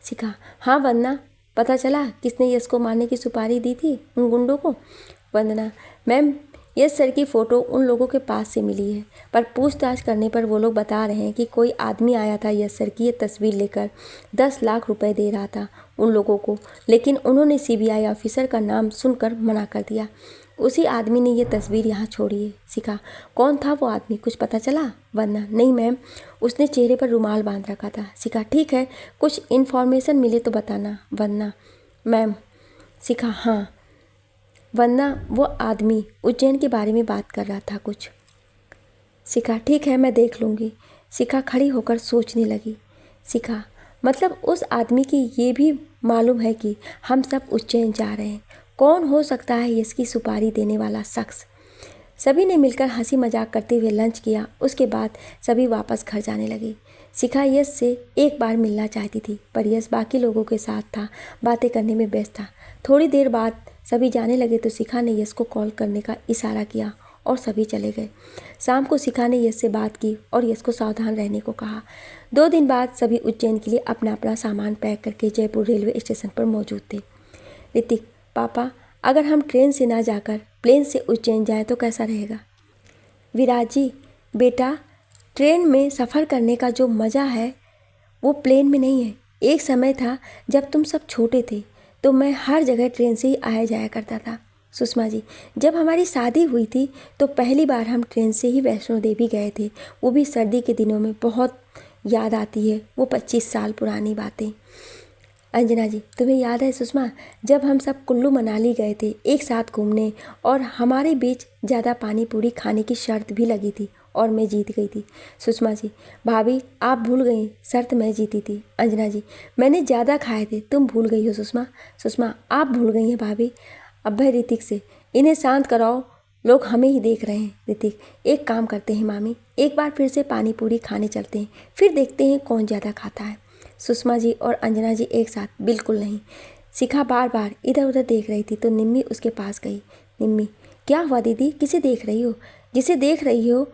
शिखा, हाँ वंदना, पता चला किसने यश को मारने की सुपारी दी थी उन गुंडों को? वंदना, मैम यश सर की फ़ोटो उन लोगों के पास से मिली है, पर पूछताछ करने पर वो लोग बता रहे हैं कि कोई आदमी आया था यश सर की ये तस्वीर लेकर, 10 लाख रुपए दे रहा था उन लोगों को, लेकिन उन्होंने सीबीआई ऑफिसर का नाम सुनकर मना कर दिया। उसी आदमी ने ये तस्वीर यहाँ छोड़ी है। शिखा, कौन था वो आदमी, कुछ पता चला? वरना, नहीं मैम, उसने चेहरे पर रुमाल बांध रखा था। शिखा, ठीक है, कुछ इन्फॉर्मेशन मिले तो बताना। वरना, मैम। शिखा, हाँ। वरना वो आदमी उज्जैन के बारे में बात कर रहा था कुछ। शिखा, ठीक है, मैं देख लूँगी। शिखा खड़ी होकर सोचने लगी। शिखा, मतलब उस आदमी की ये भी मालूम है कि हम सब उज्जैन जा रहे हैं। कौन हो सकता है इसकी सुपारी देने वाला शख्स? सभी ने मिलकर हंसी मजाक करते हुए लंच किया। उसके बाद सभी वापस घर जाने लगे। शिखा यश से एक बार मिलना चाहती थी, पर यश बाकी लोगों के साथ था, बातें करने में व्यस्त था। थोड़ी देर बाद सभी जाने लगे तो शिखा ने यश को कॉल करने का इशारा किया और सभी चले गए। शाम को शिखा ने यश से बात की और यश को सावधान रहने को कहा। 2 दिन बाद सभी उज्जैन के लिए अपना अपना सामान पैक करके जयपुर रेलवे स्टेशन पर मौजूद थे। ऋतिक, पापा, अगर हम ट्रेन से ना जाकर प्लेन से उज्जैन जाएं तो कैसा रहेगा? विराज जी, बेटा, ट्रेन में सफ़र करने का जो मज़ा है वो प्लेन में नहीं है। एक समय था जब तुम सब छोटे थे तो मैं हर जगह ट्रेन से ही आया जाया करता था। सुषमा जी, जब हमारी शादी हुई थी तो पहली बार हम ट्रेन से ही वैष्णो देवी गए थे, वो भी सर्दी के दिनों में। बहुत याद आती है वो 25 साल पुरानी बातें। अंजना जी, तुम्हें याद है सुषमा, जब हम सब कुल्लू मनाली गए थे एक साथ घूमने और हमारे बीच ज़्यादा पानी पूरी खाने की शर्त भी लगी थी और मैं जीत गई थी। सुषमा जी, भाभी आप भूल गई, शर्त मैं जीती थी। अंजना जी, मैंने ज़्यादा खाए थे, तुम भूल गई हो सुषमा। सुषमा, आप भूल गई हैं भाभी। अभय ऋतिक से, इन्हें शांत कराओ, लोग हमें ही देख रहे हैं। ऋतिक, एक काम करते हैं मामी, एक बार फिर से पानी पूरी खाने चलते हैं, फिर देखते हैं कौन ज़्यादा खाता है। सुषमा जी और अंजना जी एक साथ, बिल्कुल नहीं। शिखा बार बार इधर उधर देख रही थी तो निम्मी उसके पास गई। निम्मी, क्या हुआ दीदी, किसे देख रही हो? जिसे देख रही हो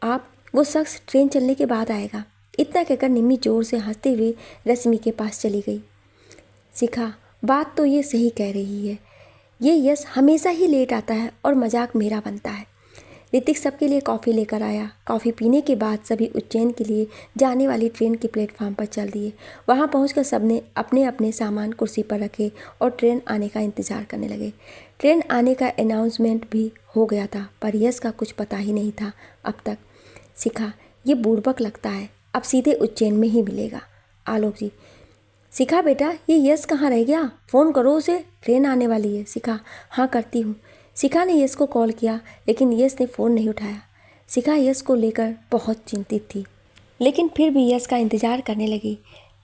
आप, वो शख्स ट्रेन चलने के बाद आएगा। इतना कहकर निम्मी जोर से हंसते हुए रश्मि के पास चली गई। शिखा, बात तो ये सही कह रही है, ये यश हमेशा ही लेट आता है और मजाक मेरा बनता है। ऋतिक सबके लिए कॉफ़ी लेकर आया। कॉफ़ी पीने के बाद सभी उज्जैन के लिए जाने वाली ट्रेन के प्लेटफार्म पर चल दिए। वहाँ पहुंचकर सबने अपने अपने सामान कुर्सी पर रखे और ट्रेन आने का इंतज़ार करने लगे। ट्रेन आने का अनाउंसमेंट भी हो गया था, पर यश का कुछ पता ही नहीं था अब तक। शिखा, ये बुड़बक लगता है, अब सीधे उज्जैन में ही मिलेगा। आलोक जी, शिखा बेटा, ये यश कहाँ रह गया? फ़ोन करो उसे, ट्रेन आने वाली है। शिखा, हाँ करती हूँ। शिखा ने यश को कॉल किया, लेकिन यश ने फ़ोन नहीं उठाया। शिखा यश को लेकर बहुत चिंतित थी, लेकिन फिर भी यश का इंतज़ार करने लगी,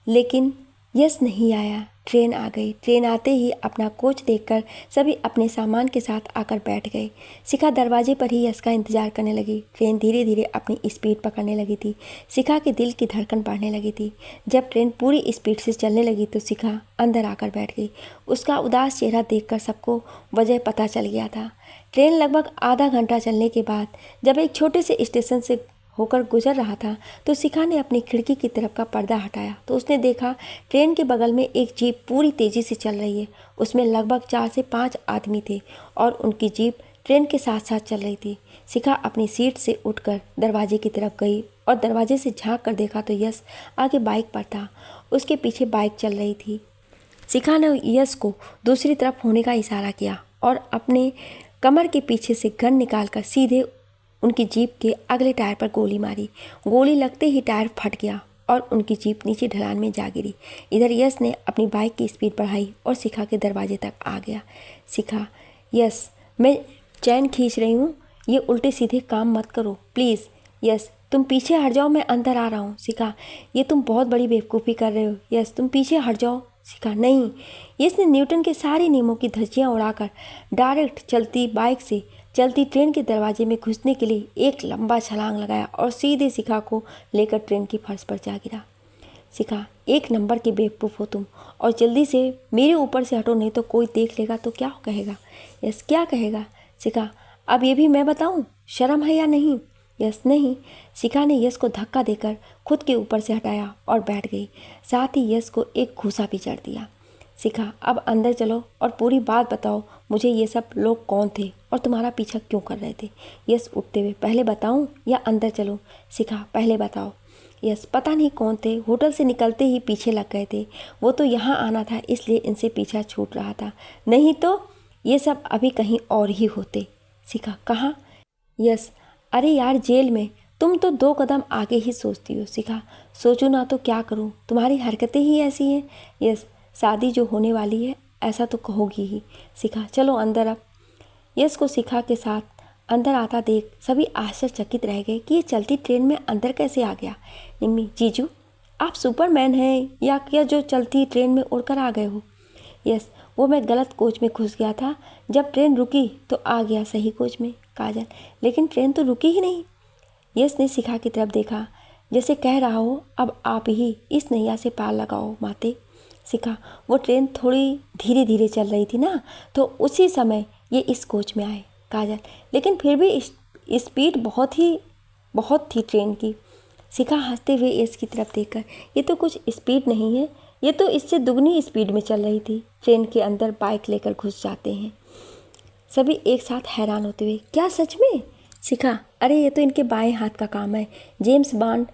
लेकिन यश नहीं आया। ट्रेन आ गई। ट्रेन आते ही अपना कोच देखकर सभी अपने सामान के साथ आकर बैठ गए। शिखा दरवाजे पर ही यश का इंतजार करने लगी। ट्रेन धीरे धीरे अपनी स्पीड पकड़ने लगी थी। शिखा के दिल की धड़कन बढ़ने लगी थी। जब ट्रेन पूरी स्पीड से चलने लगी तो शिखा अंदर आकर बैठ गई। उसका उदास चेहरा देखकर सबको वजह पता चल गया था। ट्रेन लगभग आधा घंटा चलने के बाद जब एक छोटे से स्टेशन से होकर गुजर रहा था तो शिखा ने अपनी खिड़की की तरफ का पर्दा हटाया तो उसने देखा ट्रेन के बगल में एक जीप पूरी तेज़ी से चल रही है। उसमें लगभग 4 से 5 आदमी थे और उनकी जीप ट्रेन के साथ साथ चल रही थी। शिखा अपनी सीट से उठकर दरवाजे की तरफ गई और दरवाजे से झांक कर देखा तो यश आगे बाइक पर था। उसके पीछे बाइक चल रही थी। शिखा ने यश को दूसरी तरफ होने का इशारा किया और अपने कमर के पीछे से गन निकालकर सीधे उनकी जीप के अगले टायर पर गोली मारी। गोली लगते ही टायर फट गया और उनकी जीप नीचे ढलान में जा गिरी। इधर यश ने अपनी बाइक की स्पीड बढ़ाई और शिखा के दरवाजे तक आ गया। शिखा, यश, मैं चैन खींच रही हूँ, ये उल्टे सीधे काम मत करो प्लीज़। यश, तुम पीछे हट जाओ, मैं अंदर आ रहा हूँ। शिखा, ये तुम बहुत बड़ी बेवकूफ़ी कर रहे हो। यश, तुम पीछे हट जाओ। शिखा, नहीं। यश ने न्यूटन के सारे नियमों की धज्जियाँ उड़ाकर डायरेक्ट चलती बाइक से चलती ट्रेन के दरवाजे में घुसने के लिए एक लंबा छलांग लगाया और सीधे शिखा को लेकर ट्रेन की फर्श पर जा गिरा। शिखा, एक नंबर की बेवकूफ़ हो तुम, और जल्दी से मेरे ऊपर से हटो, नहीं तो कोई देख लेगा तो क्या कहेगा। यस, क्या कहेगा। शिखा, अब ये भी मैं बताऊं, शर्म है या नहीं। यस, नहीं। शिखा ने यश को धक्का देकर खुद के ऊपर से हटाया और बैठ गई। साथ ही यश को एक घूसा भी चढ़ दिया। शिखा, अब अंदर चलो और पूरी बात बताओ, मुझे ये सब लोग कौन थे और तुम्हारा पीछा क्यों कर रहे थे। यश उठते हुए, पहले बताऊं या अंदर चलो। शिखा, पहले बताओ। यश, पता नहीं कौन थे, होटल से निकलते ही पीछे लग गए थे। वो तो यहाँ आना था इसलिए इनसे पीछा छूट रहा था, नहीं तो ये सब अभी कहीं और ही होते। शिखा, कहाँ। यश, अरे यार, जेल में। तुम तो 2 कदम आगे ही सोचती हो। शिखा, सोचूं ना तो क्या करूं, तुम्हारी हरकतें ही ऐसी हैं। यश, शादी जो होने वाली है ऐसा तो कहोगी ही। शिखा, चलो अंदर अब। यश को शिखा के साथ अंदर आता देख सभी आश्चर्यचकित रह गए कि ये चलती ट्रेन में अंदर कैसे आ गया। निम्मी, जीजू, आप सुपरमैन हैं या क्या जो चलती ट्रेन में उड़कर आ गए हो। यस, वो मैं गलत कोच में घुस गया था, जब ट्रेन रुकी तो आ गया सही कोच में। काजल, लेकिन ट्रेन तो रुकी ही नहीं। यश ने शिखा की तरफ देखा जैसे कह रहा हो, अब आप ही इस नैया से पार लगाओ माते। शिखा, वो ट्रेन थोड़ी धीरे धीरे चल रही थी ना, तो उसी समय ये इस कोच में आए। काजल, लेकिन फिर भी स्पीड बहुत थी ट्रेन की। शिखा हंसते हुए यश की तरफ देखकर, ये तो कुछ स्पीड नहीं है, ये तो इससे दुगनी स्पीड में चल रही थी। ट्रेन के अंदर बाइक लेकर घुस जाते हैं। सभी एक साथ हैरान होते हुए, क्या सच में। शिखा, अरे ये तो इनके बाएं हाथ का काम है, जेम्स बॉन्ड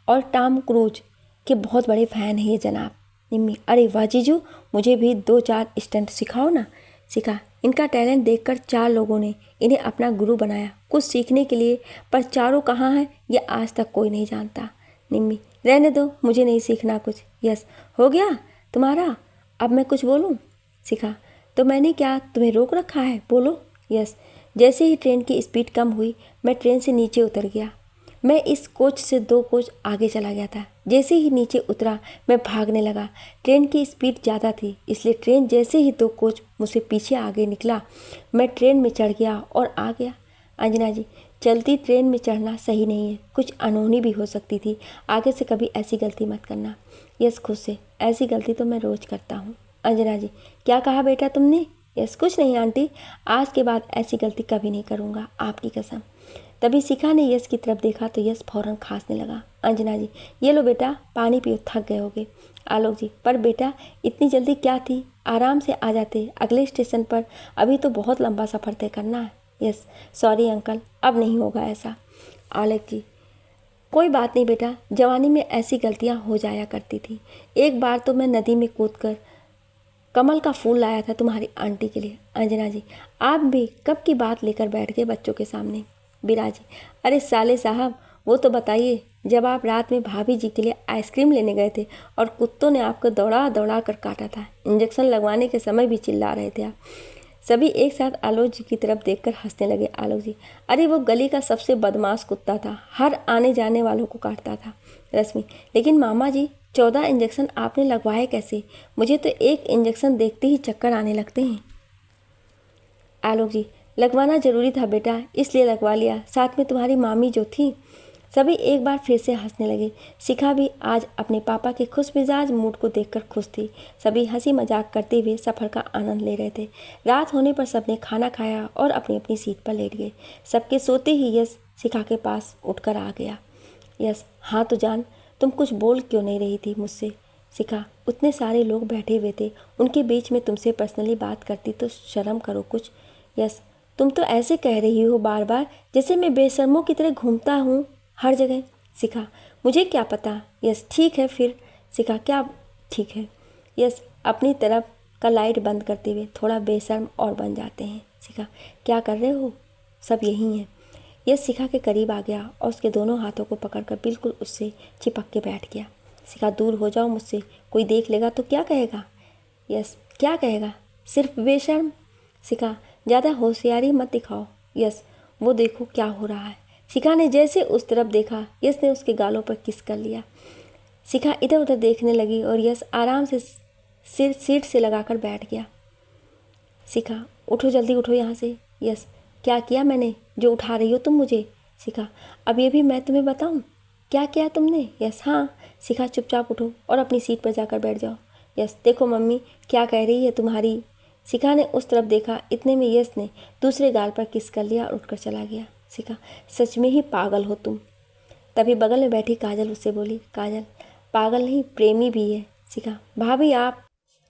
और टॉम क्रूज के बहुत बड़े फ़ैन हैं ये जनाब। निम्मी, अरे वाह जीजू, मुझे भी 2-4 स्टंट सिखाओ ना। शिखा, इनका टैलेंट देखकर 4 लोगों ने इन्हें अपना गुरु बनाया कुछ सीखने के लिए, पर चारों कहाँ हैं ये आज तक कोई नहीं जानता। निम्मी, रहने दो, मुझे नहीं सीखना कुछ। यस, हो गया तुम्हारा, अब मैं कुछ बोलूँ। शिखा, तो मैंने क्या तुम्हें रोक रखा है, बोलो। यस, जैसे ही ट्रेन की स्पीड कम हुई मैं ट्रेन से नीचे उतर गया। मैं इस कोच से 2 कोच आगे चला गया था। जैसे ही नीचे उतरा मैं भागने लगा। ट्रेन की स्पीड ज़्यादा थी, इसलिए ट्रेन जैसे ही 2 कोच मुझसे पीछे आगे निकला मैं ट्रेन में चढ़ गया और आ गया। अंजना जी, चलती ट्रेन में चढ़ना सही नहीं है, कुछ अनहोनी भी हो सकती थी, आगे से कभी ऐसी गलती मत करना। यस, खुद से ऐसी गलती तो मैं रोज़ करता हूँ। अंजना जी, क्या कहा बेटा तुमने। यस, कुछ नहीं आंटी, आज के बाद ऐसी गलती कभी नहीं करूँगा, आपकी कसम। तभी शिखा ने यश की तरफ देखा तो यश फौरन खांसने लगा। अंजना जी, ये लो बेटा, पानी पियो, थक गए होगे। आलोक जी, पर बेटा इतनी जल्दी क्या थी, आराम से आ जाते अगले स्टेशन पर, अभी तो बहुत लंबा सफ़र तय करना है। यस सॉरी अंकल, अब नहीं होगा ऐसा। आलोक जी, कोई बात नहीं बेटा, जवानी में ऐसी गलतियां हो जाया करती थी। एक बार तो मैं नदी में कूदकर कमल का फूल लाया था तुम्हारी आंटी के लिए। अंजना जी, आप भी कब की बात लेकर बैठ गए बच्चों के सामने। बिराजी, अरे साले साहब, वो तो बताइए, जब आप रात में भाभी जी के लिए आइसक्रीम लेने गए थे और कुत्तों ने आपको दौड़ा दौड़ा कर काटा था, इंजेक्शन लगवाने के समय भी चिल्ला रहे थे आप। सभी एक साथ आलोक जी की तरफ देखकर हंसने लगे। आलोक जी, अरे वो गली का सबसे बदमाश कुत्ता था, हर आने जाने वालों को काटता था। रश्मि, लेकिन मामा जी 14 इंजेक्शन आपने लगवाए कैसे? मुझे तो एक इंजेक्शन देखते ही चक्कर आने लगते हैं। आलोक जी, लगवाना जरूरी था बेटा, इसलिए लगवा लिया, साथ में तुम्हारी मामी जो थी। सभी एक बार फिर से हंसने लगे। शिखा भी आज अपने पापा के खुश मिजाज मूड को देखकर खुश थी। सभी हंसी मजाक करते हुए सफ़र का आनंद ले रहे थे। रात होने पर सबने खाना खाया और अपनी अपनी सीट पर लेट गए। सबके सोते ही यश शिखा के पास उठकर आ गया। यश, हाँ तो जान, तुम कुछ बोल क्यों नहीं रही थी मुझसे? शिखा, उतने सारे लोग बैठे हुए थे, उनके बीच में तुमसे पर्सनली बात करती तो शर्म करो कुछ। यश, तुम तो ऐसे कह रही हो बार बार जैसे मैं बेशर्मों की तरह घूमता हूँ हर जगह। शिखा, मुझे क्या पता। यस ठीक है फिर। शिखा, क्या ठीक है? यस अपनी तरफ का लाइट बंद करते हुए, थोड़ा बेशर्म और बन जाते हैं। शिखा, क्या कर रहे हो? सब यही हैं। यस शिखा के करीब आ गया और उसके दोनों हाथों को पकड़कर बिल्कुल उससे चिपक के बैठ गया। शिखा, दूर हो जाओ मुझसे, कोई देख लेगा तो क्या कहेगा? यस, क्या कहेगा? सिर्फ बेशर्म। शिखा, ज़्यादा होशियारी मत दिखाओ। यस, वो देखो क्या हो रहा है। शिखा ने जैसे उस तरफ देखा, यश ने उसके गालों पर किस कर लिया। शिखा इधर उधर देखने लगी और यश आराम से सिर सीट से लगाकर बैठ गया। शिखा, उठो जल्दी उठो यहाँ से। यश, क्या किया मैंने जो उठा रही हो तुम मुझे? शिखा, अब ये भी मैं तुम्हें बताऊँ क्या किया तुमने? यश, हाँ। शिखा, चुपचाप उठो और अपनी सीट पर जाकर बैठ जाओ। यश, देखो मम्मी क्या कह रही है तुम्हारी। शिखा ने उस तरफ देखा, इतने में यश ने दूसरे गाल पर किस कर लिया और उठकर चला गया। शिखा, सच में ही पागल हो तुम। तभी बगल में बैठी काजल उससे बोली, काजल, पागल नहीं प्रेमी भी है। शिखा, भाभी आप।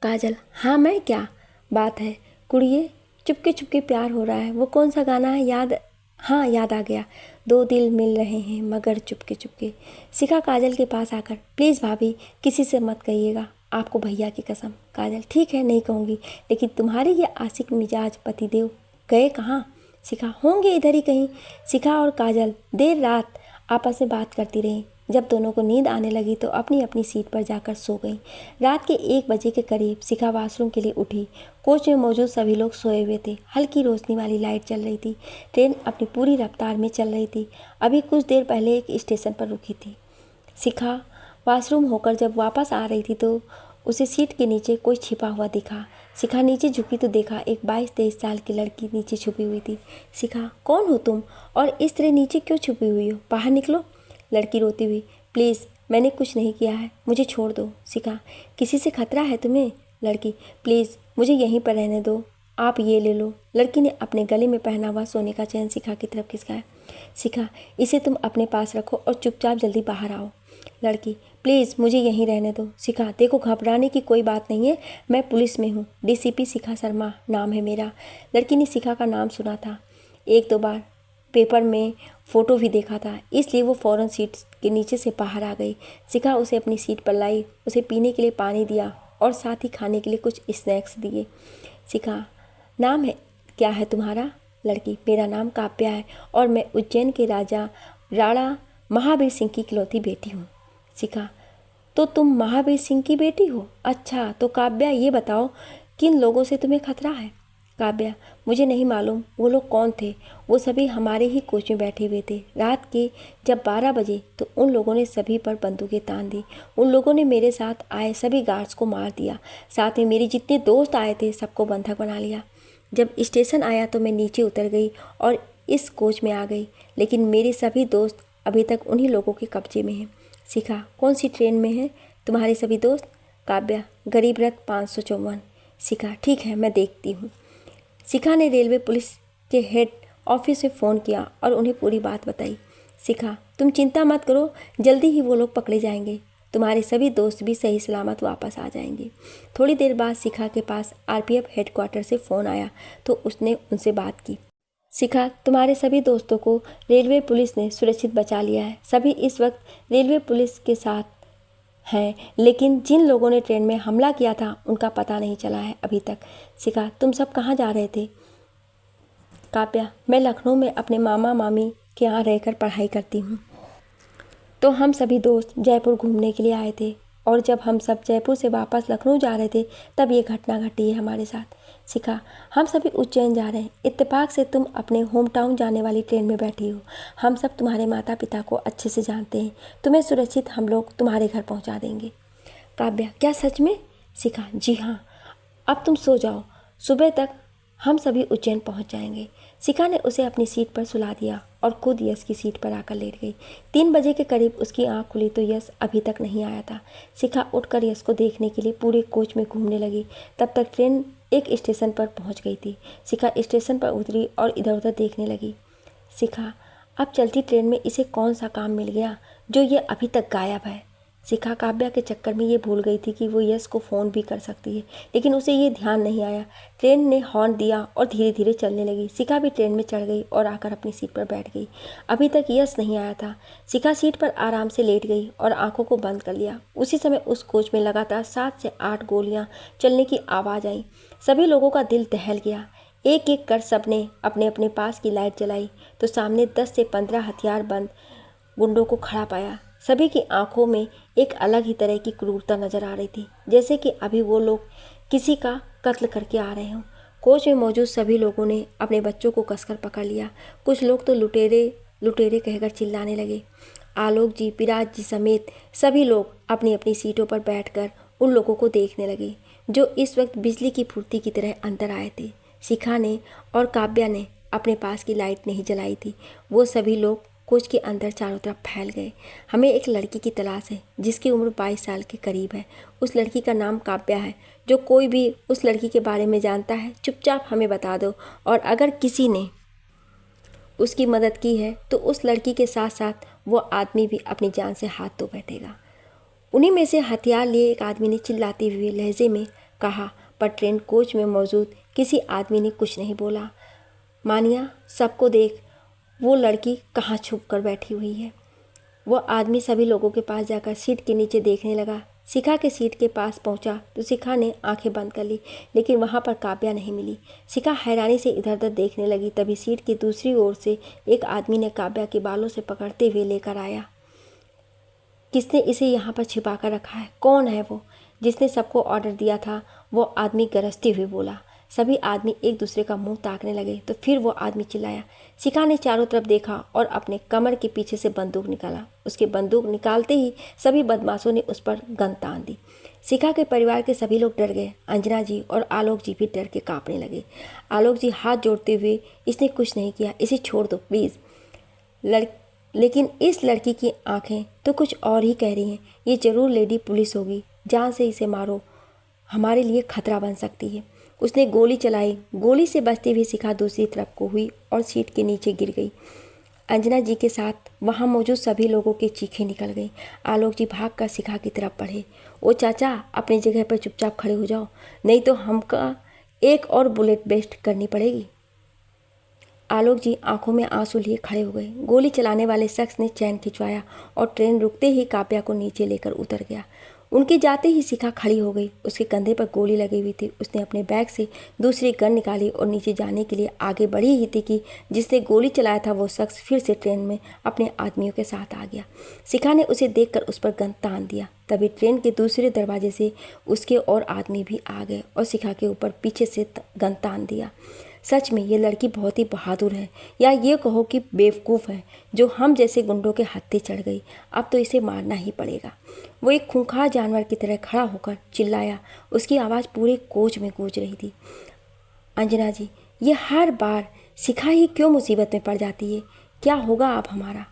काजल, हाँ मैं क्या बात है कुड़िए, चुपके चुपके प्यार हो रहा है, वो कौन सा गाना है याद? हाँ याद आ गया, दो दिल मिल रहे हैं मगर चुपके चुपके। शिखा काजल के पास आकर, प्लीज़ भाभी किसी से मत कहिएगा, आपको भैया की कसम। काजल, ठीक है नहीं कहूँगी, लेकिन तुम्हारे ये आशिक मिजाज पतिदेव गए कहाँ? शिखा, होंगे इधर ही कहीं। शिखा और काजल देर रात आपस में बात करती रहीं। जब दोनों को नींद आने लगी तो अपनी अपनी सीट पर जाकर सो गईं। रात के 1 बजे के करीब शिखा वॉशरूम के लिए उठी। कोच में मौजूद सभी लोग सोए हुए थे। हल्की रोशनी वाली लाइट चल रही थी। ट्रेन अपनी पूरी रफ्तार में चल रही थी। अभी कुछ देर पहले एक स्टेशन पर रुकी थी। शिखा वॉशरूम होकर जब वापस आ रही थी तो उसे सीट के नीचे कोई छिपा हुआ दिखा। शिखा नीचे झुकी तो देखा एक 22-23 साल की लड़की नीचे छुपी हुई थी। शिखा, कौन हो तुम और इस तरह नीचे क्यों छुपी हुई हो? बाहर निकलो। लड़की रोती हुई, प्लीज़ मैंने कुछ नहीं किया है, मुझे छोड़ दो। शिखा, किसी से खतरा है तुम्हें? लड़की, प्लीज़ मुझे यहीं पर रहने दो, आप ये ले लो। लड़की ने अपने गले में पहना हुआ सोने का चैन शिखा की तरफ खिसकाया। शिखा, इसे तुम अपने पास रखो और चुपचाप जल्दी बाहर आओ। लड़की, प्लीज़ मुझे यहीं रहने दो। शिखा, देखो घबराने की कोई बात नहीं है, मैं पुलिस में हूँ, DCP शिखा शर्मा नाम है मेरा। लड़की ने शिखा का नाम सुना था, 1-2 बार पेपर में फ़ोटो भी देखा था, इसलिए वो फ़ौरन सीट के नीचे से बाहर आ गई। शिखा उसे अपनी सीट पर लाई, उसे पीने के लिए पानी दिया और साथ ही खाने के लिए कुछ स्नैक्स दिए। शिखा, नाम है क्या है तुम्हारा? लड़की, मेरा नाम काव्या है और मैं उज्जैन के राजा राणा महावीर सिंह की इकलौती बेटी हूँ। शिखा, तो तुम महावीर सिंह की बेटी हो? अच्छा, तो काव्या ये बताओ किन लोगों से तुम्हें खतरा है? काव्या, मुझे नहीं मालूम वो लोग कौन थे, वो सभी हमारे ही कोच में बैठे हुए थे। रात के जब 12 बजे तो उन लोगों ने सभी पर बंदूकें तान दी। उन लोगों ने मेरे साथ आए सभी गार्ड्स को मार दिया, साथ में मेरे जितने दोस्त आए थे सबको बंधक बना लिया। जब स्टेशन आया तो मैं नीचे उतर गई और इस कोच में आ गई, लेकिन मेरे सभी दोस्त अभी तक उन्हीं लोगों के कब्जे में हैं। शिखा, कौन सी ट्रेन में हैं तुम्हारे सभी दोस्त? काव्या, गरीब रथ 554। शिखा, ठीक है मैं देखती हूँ। शिखा ने रेलवे पुलिस के हेड ऑफिस में फ़ोन किया और उन्हें पूरी बात बताई। शिखा, तुम चिंता मत करो, जल्दी ही वो लोग पकड़े जाएंगे। तुम्हारे सभी दोस्त भी सही सलामत वापस आ जाएंगे। थोड़ी देर बाद शिखा के पास आरपीएफ हेडक्वार्टर से फ़ोन आया तो उसने उनसे बात की। शिखा, तुम्हारे सभी दोस्तों को रेलवे पुलिस ने सुरक्षित बचा लिया है। सभी इस वक्त रेलवे पुलिस के साथ हैं, लेकिन जिन लोगों ने ट्रेन में हमला किया था उनका पता नहीं चला है अभी तक। शिखा, तुम सब कहाँ जा रहे थे? काव्या, मैं लखनऊ में अपने मामा मामी के यहाँ रहकर पढ़ाई करती हूँ, तो हम सभी दोस्त जयपुर घूमने के लिए आए थे और जब हम सब जयपुर से वापस लखनऊ जा रहे थे तब ये घटना घटी है हमारे साथ। शिखा, हम सभी उज्जैन जा रहे हैं। इत्तेफाक से तुम अपने होम टाउन जाने वाली ट्रेन में बैठी हो। हम सब तुम्हारे माता पिता को अच्छे से जानते हैं। तुम्हें सुरक्षित हम लोग तुम्हारे घर पहुंचा देंगे। काव्या, क्या सच में? शिखा, जी हाँ। अब तुम सो जाओ, सुबह तक हम सभी उज्जैन पहुंच जाएंगे। शिखा ने उसे अपनी सीट पर सुला दिया और खुद यश की सीट पर आकर लेट गई। 3 बजे के करीब उसकी आंख खुली तो यश अभी तक नहीं आया था। शिखा उठकर यश को देखने के लिए पूरे कोच में घूमने लगी। तब तक ट्रेन एक स्टेशन पर पहुंच गई थी। शिखा स्टेशन पर उतरी और इधर उधर देखने लगी। शिखा, अब चलती ट्रेन में इसे कौन सा काम मिल गया जो ये अभी तक गायब है? शिखा काव्या के चक्कर में ये भूल गई थी कि वो यश को फ़ोन भी कर सकती है, लेकिन उसे ये ध्यान नहीं आया। ट्रेन ने हॉर्न दिया और धीरे धीरे चलने लगी। शिखा भी ट्रेन में चढ़ गई और आकर अपनी सीट पर बैठ गई। अभी तक यश नहीं आया था। शिखा सीट पर आराम से लेट गई और आंखों को बंद कर लिया। उसी समय उस कोच में लगातार 7 से 8 गोलियां चलने की आवाज़ आई। सभी लोगों का दिल दहल गया। एक एक कर सबने अपने अपने पास की लाइट जलाई तो सामने 10 से 15 हथियारबंद गुंडों को खड़ा पाया। सभी की आंखों में एक अलग ही तरह की क्रूरता नजर आ रही थी, जैसे कि अभी वो लोग किसी का कत्ल करके आ रहे हों। कोच में मौजूद सभी लोगों ने अपने बच्चों को कसकर पकड़ लिया। कुछ लोग तो लुटेरे लुटेरे कहकर चिल्लाने लगे। आलोक जी, विराज जी समेत सभी लोग अपनी अपनी सीटों पर बैठकर उन लोगों को देखने लगे जो इस वक्त बिजली की फुर्ती की तरह अंदर आए थे। शिखा ने और काव्या ने अपने पास की लाइट नहीं जलाई थी। वो सभी लोग कोच के अंदर चारों तरफ फैल गए। हमें एक लड़की की तलाश है जिसकी उम्र 22 साल के करीब है। उस लड़की का नाम काव्या है। जो कोई भी उस लड़की के बारे में जानता है चुपचाप हमें बता दो, और अगर किसी ने उसकी मदद की है तो उस लड़की के साथ साथ वो आदमी भी अपनी जान से हाथ धो बैठेगा। उन्हीं में से हथियार लिए एक आदमी ने चिल्लाते हुए लहजे में कहा, पर ट्रेन कोच में मौजूद किसी आदमी ने कुछ नहीं बोला। मानिया, सबको देख, वो लड़की कहाँ छुप कर बैठी हुई है। वो आदमी सभी लोगों के पास जाकर सीट के नीचे देखने लगा। शिखा के सीट के पास पहुंचा तो शिखा ने आंखें बंद कर ली, लेकिन वहां पर काव्या नहीं मिली। शिखा हैरानी से इधर उधर देखने लगी। तभी सीट की दूसरी ओर से एक आदमी ने काव्या के बालों से पकड़ते हुए लेकर आया। किसने इसे यहाँ पर छिपा कर रखा है? कौन है वो जिसने सबको ऑर्डर दिया था? वो आदमी गरजते हुए बोला। सभी आदमी एक दूसरे का मुंह ताकने लगे तो फिर वो आदमी चिल्लाया। शिखा ने चारों तरफ देखा और अपने कमर के पीछे से बंदूक निकाला। उसके बंदूक निकालते ही सभी बदमाशों ने उस पर गन तान दी। शिखा के परिवार के सभी लोग डर गए। अंजना जी और आलोक जी भी डर के कांपने लगे। आलोक जी हाथ जोड़ते हुए, इसने कुछ नहीं किया, इसे छोड़ दो प्लीज़। लेकिन इस लड़की की आंखें तो कुछ और ही कह रही हैं। ये जरूर लेडी पुलिस होगी। जान से इसे मारो, हमारे लिए खतरा बन सकती है। उसने गोली चलाई। गोली से बचती हुई शिखा दूसरी तरफ को हुई और सीट के नीचे गिर गई। अंजना जी के साथ वहां मौजूद सभी लोगों की चीखें निकल गईं। आलोक जी भागकर शिखा की तरफ बढ़े। ओ चाचा, अपनी जगह पर चुपचाप खड़े हो जाओ, नहीं तो हमका एक और बुलेट वेस्ट करनी पड़ेगी। आलोक जी आंखों में आंसू लिए खड़े हो गए। गोली चलाने वाले शख्स ने चैन खिंचवाया और ट्रेन रुकते ही काव्या को नीचे लेकर उतर गया। उनके जाते ही शिखा खड़ी हो गई। उसके कंधे पर गोली लगी हुई थी। उसने अपने बैग से दूसरी गन निकाली और नीचे जाने के लिए आगे बढ़ी ही थी कि जिसने गोली चलाया था वो शख्स फिर से ट्रेन में अपने आदमियों के साथ आ गया। शिखा ने उसे देखकर उस पर गन तान दिया। तभी ट्रेन के दूसरे दरवाजे से उसके और आदमी भी आ गए और शिखा के ऊपर पीछे से गन तान दिया। सच में ये लड़की बहुत ही बहादुर है, या ये कहो कि बेवकूफ़ है, जो हम जैसे गुंडों के हत्थे चढ़ गई। अब तो इसे मारना ही पड़ेगा। वो एक खूंखार जानवर की तरह खड़ा होकर चिल्लाया। उसकी आवाज़ पूरे कोच में गूंज रही थी। अंजना जी, ये हर बार शिखा ही क्यों मुसीबत में पड़ जाती है? क्या होगा अब हमारा?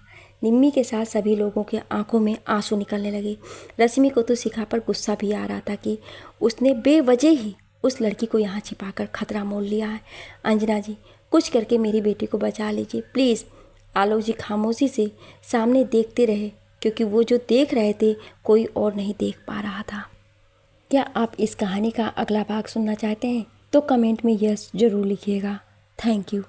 निम्मी के साथ सभी लोगों के आंखों में आंसू निकलने लगे। रश्मि को तो शिखा पर गुस्सा भी आ रहा था कि उसने बेवजह ही उस लड़की को यहाँ छिपाकर खतरा मोल लिया है। अंजना जी, कुछ करके मेरी बेटी को बचा लीजिए प्लीज़। आलोक जी खामोशी से सामने देखते रहे क्योंकि वो जो देख रहे थे कोई और नहीं देख पा रहा था। क्या आप इस कहानी का अगला भाग सुनना चाहते हैं? तो कमेंट में यस ज़रूर लिखिएगा। Thank you.